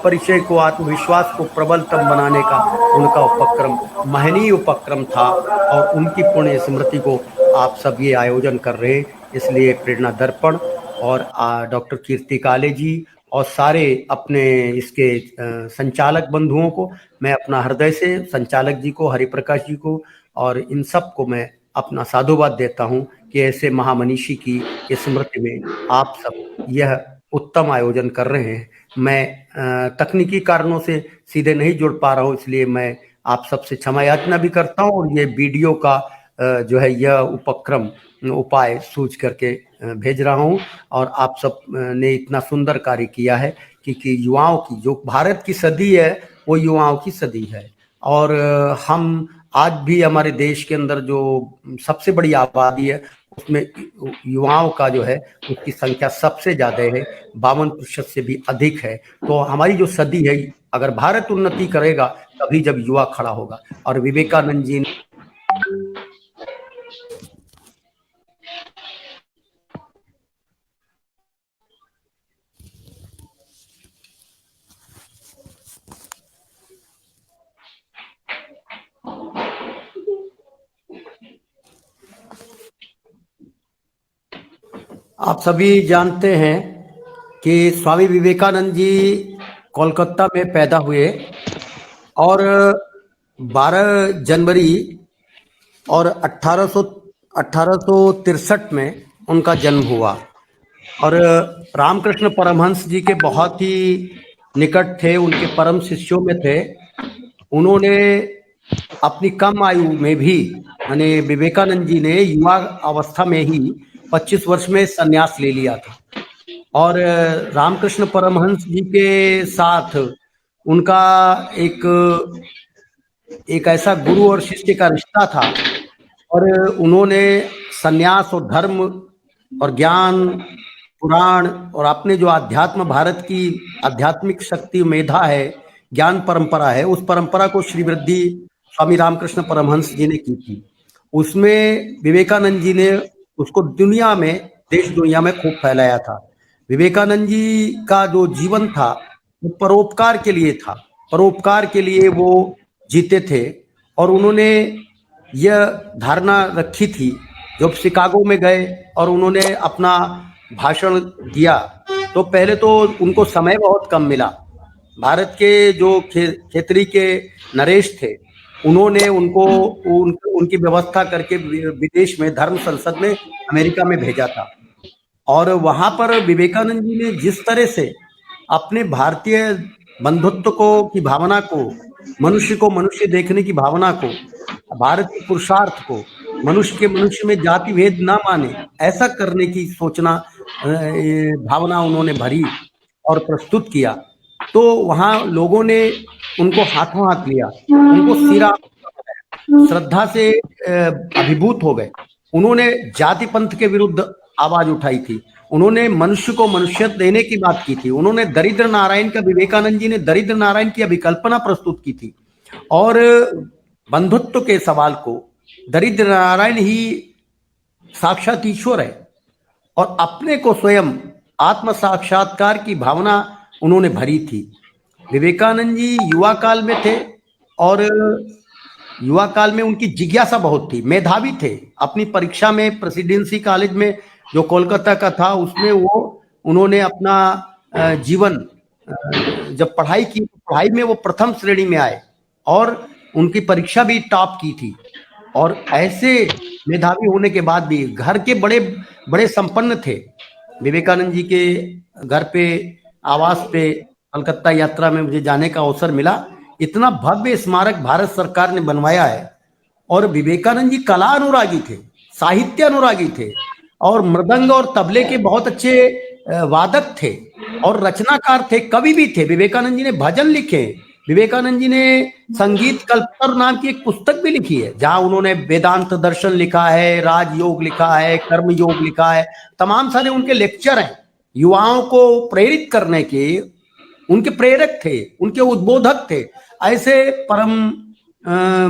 परिचय को, आत्मविश्वास को प्रबलतम बनाने का उनका उपक्रम महनीय उपक्रम था और उनकी पुण्य स्मृति को आप सब ये आयोजन कर रहे हैं। इसलिए प्रेरणा दर्पण और डॉक्टर कीर्ति काले जी और सारे अपने इसके संचालक बंधुओं को मैं अपना हृदय से, संचालक जी को, हरिप्रकाश जी को और इन सब को मैं अपना साधुवाद देता हूं कि ऐसे महामनीषी की स्मृति में आप सब यह उत्तम आयोजन कर रहे हैं। मैं तकनीकी कारणों से सीधे नहीं जुड़ पा रहा हूं, इसलिए मैं आप सबसे क्षमा याचना भी करता हूं और ये वीडियो का जो है यह उपक्रम उपाय सूझ करके भेज रहा हूं और आप सब ने इतना सुंदर कार्य किया है कि युवाओं की, जो भारत की सदी है वो युवाओं की सदी है और हम आज भी हमारे देश के अंदर जो सबसे बड़ी आबादी है उसमें युवाओं का जो है उसकी संख्या सबसे ज्यादा है, 52% से भी अधिक है। तो हमारी जो सदी है, अगर भारत उन्नति करेगा तभी जब युवा खड़ा होगा और विवेकानंद जी ने आप सभी जानते हैं कि स्वामी विवेकानंद जी कोलकाता में पैदा हुए और 12 जनवरी और 1863 में उनका जन्म हुआ और रामकृष्ण परमहंस जी के बहुत ही निकट थे, उनके परम शिष्यों में थे। उन्होंने अपनी कम आयु में भी, यानी विवेकानंद जी ने युवा अवस्था में ही 25 वर्ष में संन्यास ले लिया था और रामकृष्ण परमहंस जी के साथ उनका एक ऐसा गुरु और शिष्य का रिश्ता था और उन्होंने संन्यास और धर्म और ज्ञान, पुराण और अपने जो अध्यात्म, भारत की आध्यात्मिक शक्ति, मेधा है, ज्ञान परंपरा है, उस परंपरा को श्री वृद्धि स्वामी रामकृष्ण परमहंस जी ने की थी। उसमें विवेकानंद जी ने उसको दुनिया में, देश दुनिया में खूब फैलाया था। विवेकानंद जी का जो जीवन था वो परोपकार के लिए था, परोपकार के लिए वो जीते थे और उन्होंने यह धारणा रखी थी, जब शिकागो में गए और उन्होंने अपना भाषण दिया तो पहले तो उनको समय बहुत कम मिला। भारत के जो खेतरी के नरेश थे उन्होंने उनको उनकी व्यवस्था करके विदेश में धर्म संसद में अमेरिका में भेजा था और वहां पर विवेकानंद जी ने जिस तरह से अपने भारतीय बंधुत्व को की भावना को, मनुष्य को मनुष्य देखने की भावना को, भारत के पुरुषार्थ को, मनुष्य में जाति भेद ना माने, ऐसा करने की सोचना, भावना उन्होंने भरी और प्रस्तुत किया। तो वहां लोगों ने उनको हाथों हाथ लिया, उनको सिरा श्रद्धा से अभिभूत हो गए उन्होंने जाति पंथ के विरुद्ध आवाज उठाई थी, उन्होंने मनुष्य को मनुष्यत्व देने की बात की थी, उन्होंने दरिद्र नारायण का, विवेकानंद जी ने दरिद्र नारायण की अभिकल्पना प्रस्तुत की थी और बंधुत्व के सवाल को दरिद्र नारायण ही साक्षात ईश्वर है और अपने को स्वयं आत्म साक्षात्कार की भावना उन्होंने भरी थी। विवेकानंद जी युवा काल में थे और युवा काल में उनकी जिज्ञासा बहुत थी, मेधावी थे। अपनी परीक्षा में प्रेसिडेंसी कॉलेज में जो कोलकाता का था उसमें उन्होंने अपना जीवन जब पढ़ाई की, पढ़ाई में वो प्रथम श्रेणी में आए और उनकी परीक्षा भी टॉप की थी। और ऐसे मेधावी होने के बाद भी घर के बड़े बड़े संपन्न थे। विवेकानंद जी के घर पे, आवास पे कलकत्ता यात्रा में मुझे जाने का अवसर मिला। इतना भव्य स्मारक भारत सरकार ने बनवाया है। और विवेकानंद जी कला अनुरागी थे, साहित्य अनुरागी थे और मृदंग और तबले के बहुत अच्छे वादक थे और रचनाकार थे, कवि भी थे। विवेकानंद जी ने भजन लिखे, विवेकानंद जी ने संगीत कल्पतर नाम की एक पुस्तक भी लिखी है जहां उन्होंने वेदांत दर्शन लिखा है, राजयोग लिखा है, कर्म योग लिखा है। तमाम सारे उनके लेक्चर हैं, युवाओं को प्रेरित करने के उनके प्रेरक थे, उनके उद्बोधक थे। ऐसे परम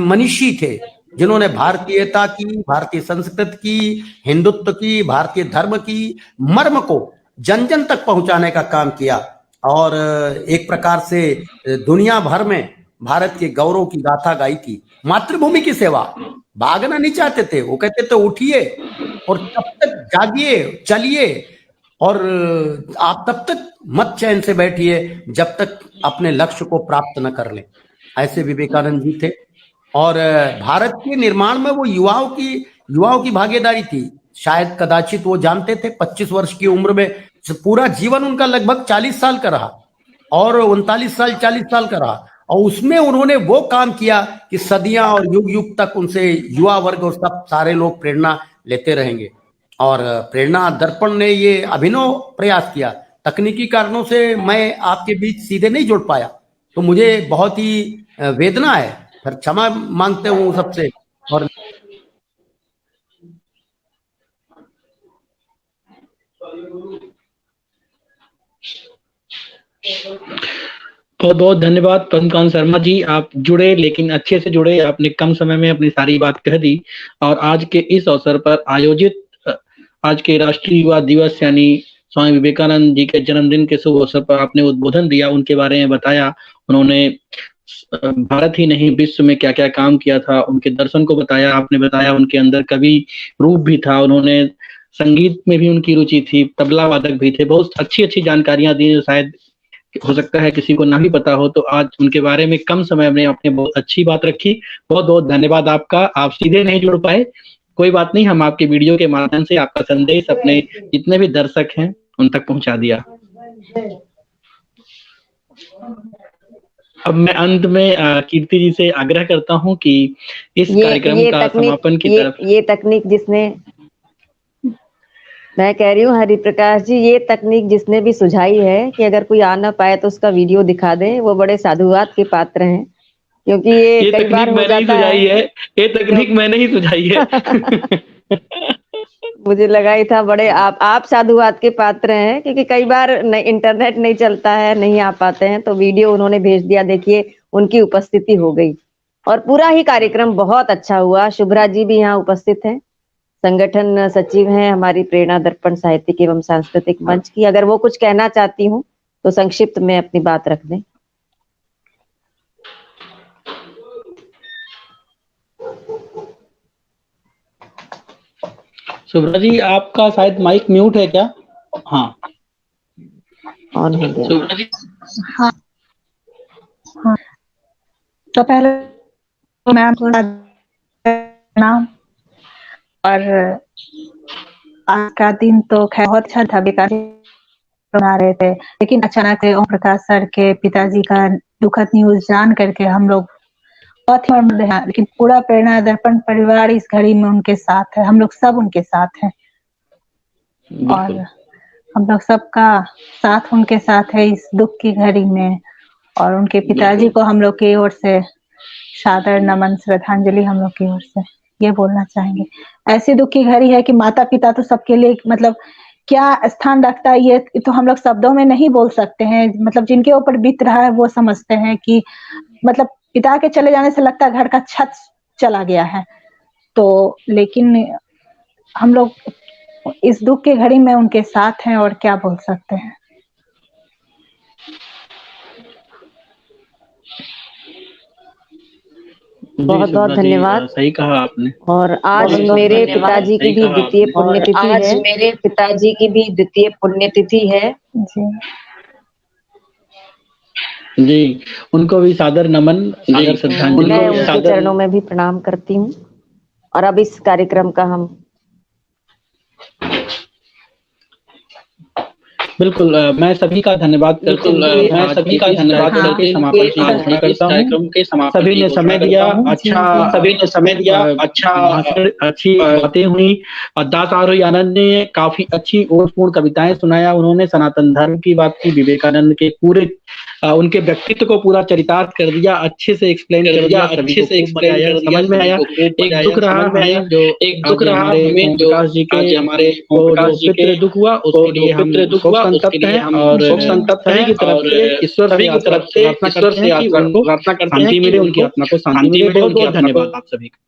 मनीषी थे जिन्होंने भारतीयता की, भारतीय संस्कृति की, हिंदुत्व की, भारतीय धर्म की मर्म को जन जन तक पहुंचाने का काम किया और एक प्रकार से दुनिया भर में भारत के गौरव की गाथा गाई थी। मातृभूमि की सेवा, भागना नहीं चाहते थे, वो कहते थे उठिए और तब तक जागिए, चलिए और आप तब तक मत चैन से बैठिए जब तक अपने लक्ष्य को प्राप्त न कर ले। ऐसे विवेकानंद जी थे और भारत के निर्माण में वो युवाओं की भागीदारी थी। शायद कदाचित वो जानते थे 25 वर्ष की उम्र में पूरा जीवन उनका लगभग 40 साल का रहा और 39 साल 40 साल का रहा और उसमें उन्होंने वो काम किया कि सदियां और युग युग तक उनसे युवा वर्ग और सब सारे लोग प्रेरणा लेते रहेंगे। और प्रेरणा दर्पण ने ये अभिनव प्रयास किया। तकनीकी कारणों से मैं आपके बीच सीधे नहीं जुड़ पाया, तो मुझे बहुत ही वेदना है, फिर क्षमा मांगते हूँ सबसे। और बहुत बहुत धन्यवाद पद्मकांत शर्मा जी, आप जुड़े लेकिन अच्छे से जुड़े, आपने कम समय में अपनी सारी बात कह दी और आज के इस अवसर पर आयोजित आज के राष्ट्रीय युवा दिवस यानी स्वामी विवेकानंद जी के जन्मदिन के शुभ अवसर पर आपने उद्बोधन दिया, उनके बारे में बताया। उन्होंने भारत ही नहीं विश्व में क्या क्या काम किया था, उनके दर्शन को बताया, आपने बताया उनके अंदर कवि रूप भी था, उन्होंने संगीत में भी उनकी रुचि थी, तबला वादक भी थे। बहुत अच्छी अच्छी जानकारियां दी, शायद हो सकता है किसी को ना भी पता हो, तो आज उनके बारे में कम समय में आपने बहुत अच्छी बात रखी। बहुत बहुत धन्यवाद आपका। आप सीधे नहीं जुड़ पाए, कोई बात नहीं, हम आपके वीडियो के माध्यम से आपका संदेश अपने जितने भी दर्शक हैं उन तक पहुंचा दिया। अब मैं अंत में कीर्ति जी से आग्रह करता हूं कि इस कार्यक्रम का समापन की तरफ ये तकनीक जिसने, मैं कह रही हूँ हरिप्रकाश जी, ये तकनीक जिसने भी सुझाई है कि अगर कोई आ ना पाए तो उसका वीडियो दिखा दें, वो बड़े साधुवाद के पात्र हैं, क्योंकि ये कई बार हो जाता है। ये तकनीक मैंने ही सुझाई है। मुझे लगा ही था बड़े आप साधुवाद के पात्र हैं, क्योंकि कई बार इंटरनेट नहीं चलता है, नहीं आ पाते हैं, तो वीडियो उन्होंने भेज दिया, देखिए उनकी उपस्थिति हो गई और पूरा ही कार्यक्रम बहुत अच्छा हुआ। शुभ्रा जी भी यहाँ उपस्थित हैं, संगठन सचिव हैं हमारी प्रेरणा दर्पण साहित्यिक एवं सांस्कृतिक मंच की। अगर वो कुछ कहना चाहती हूँ तो संक्षिप्त में अपनी बात रख दें। शुभ्रा जी, आपका शायद माइक म्यूट है क्या? हाँ, ऑन हो गया। शुभ्रा जी, हाँ हाँ, तो पहले मैम को नाम और आज का दिन तो खैर बहुत अच्छा था, बेकार बना रहे थे, लेकिन अचानक से ओम प्रकाश सर के पिताजी का दुखद न्यूज जान करके हम लोग बहुत ही मर्माहत हैं, लेकिन पूरा प्रेरणा दर्पण परिवार इस घड़ी में उनके साथ है, हम लोग सब उनके साथ हैं और हम लोग सबका साथ उनके साथ है इस दुख की घड़ी में। और उनके पिताजी को हम लोग की ओर से सादर नमन, श्रद्धांजलि हम लोग की ओर से। ये बोलना चाहेंगे। ऐसी दुख की घड़ी है कि माता पिता तो सबके लिए मतलब क्या स्थान रखता है ये तो हम लोग शब्दों में नहीं बोल सकते हैं। मतलब जिनके ऊपर बीत रहा है वो समझते हैं कि मतलब पिता के चले जाने से लगता है घर का छत चला गया है। तो लेकिन हम लोग इस दुख की घड़ी में उनके साथ हैं और क्या बोल सकते हैं। बहुत बहुत धन्यवाद। सही कहा आपने। और आज मेरे पिताजी की भी द्वितीय पुण्यतिथि है। आज मेरे पिताजी की भी द्वितीय पुण्यतिथि है। जी जी, उनको भी सादर नमन, सादर श्रद्धांजलि। मैं उनके चरणों में भी प्रणाम करती हूँ। और अब इस कार्यक्रम का हम बिल्कुल मैं सभी का धन्यवाद करते हुए समापन की घोषणा करता हूँ। सभी ने समय दिया, अच्छा भाषण, अच्छी बातें हुई। और दास आरोही आनंद ने काफी अच्छी ओजपूर्ण कविताएं सुनाया। उन्होंने सनातन धर्म की बात की, विवेकानंद के पूरे उनके व्यक्तित्व को पूरा चरितार्थ कर दिया, अच्छे से एक्सप्लेन कर दिया, सभी को खूब मजा आया, समझ में आया। एक दुख रहा हमें जो प्रकाश जी के दुख हुआ उसके लिए हम शोक संतप्त हैं और सभी की तरफ से ईश्वर से प्रार्थना करते हैं कि उनको शांति मिले, उनकी आत्मा को शांति मिले। बहुत बहुत धन्यवाद आप सभी का।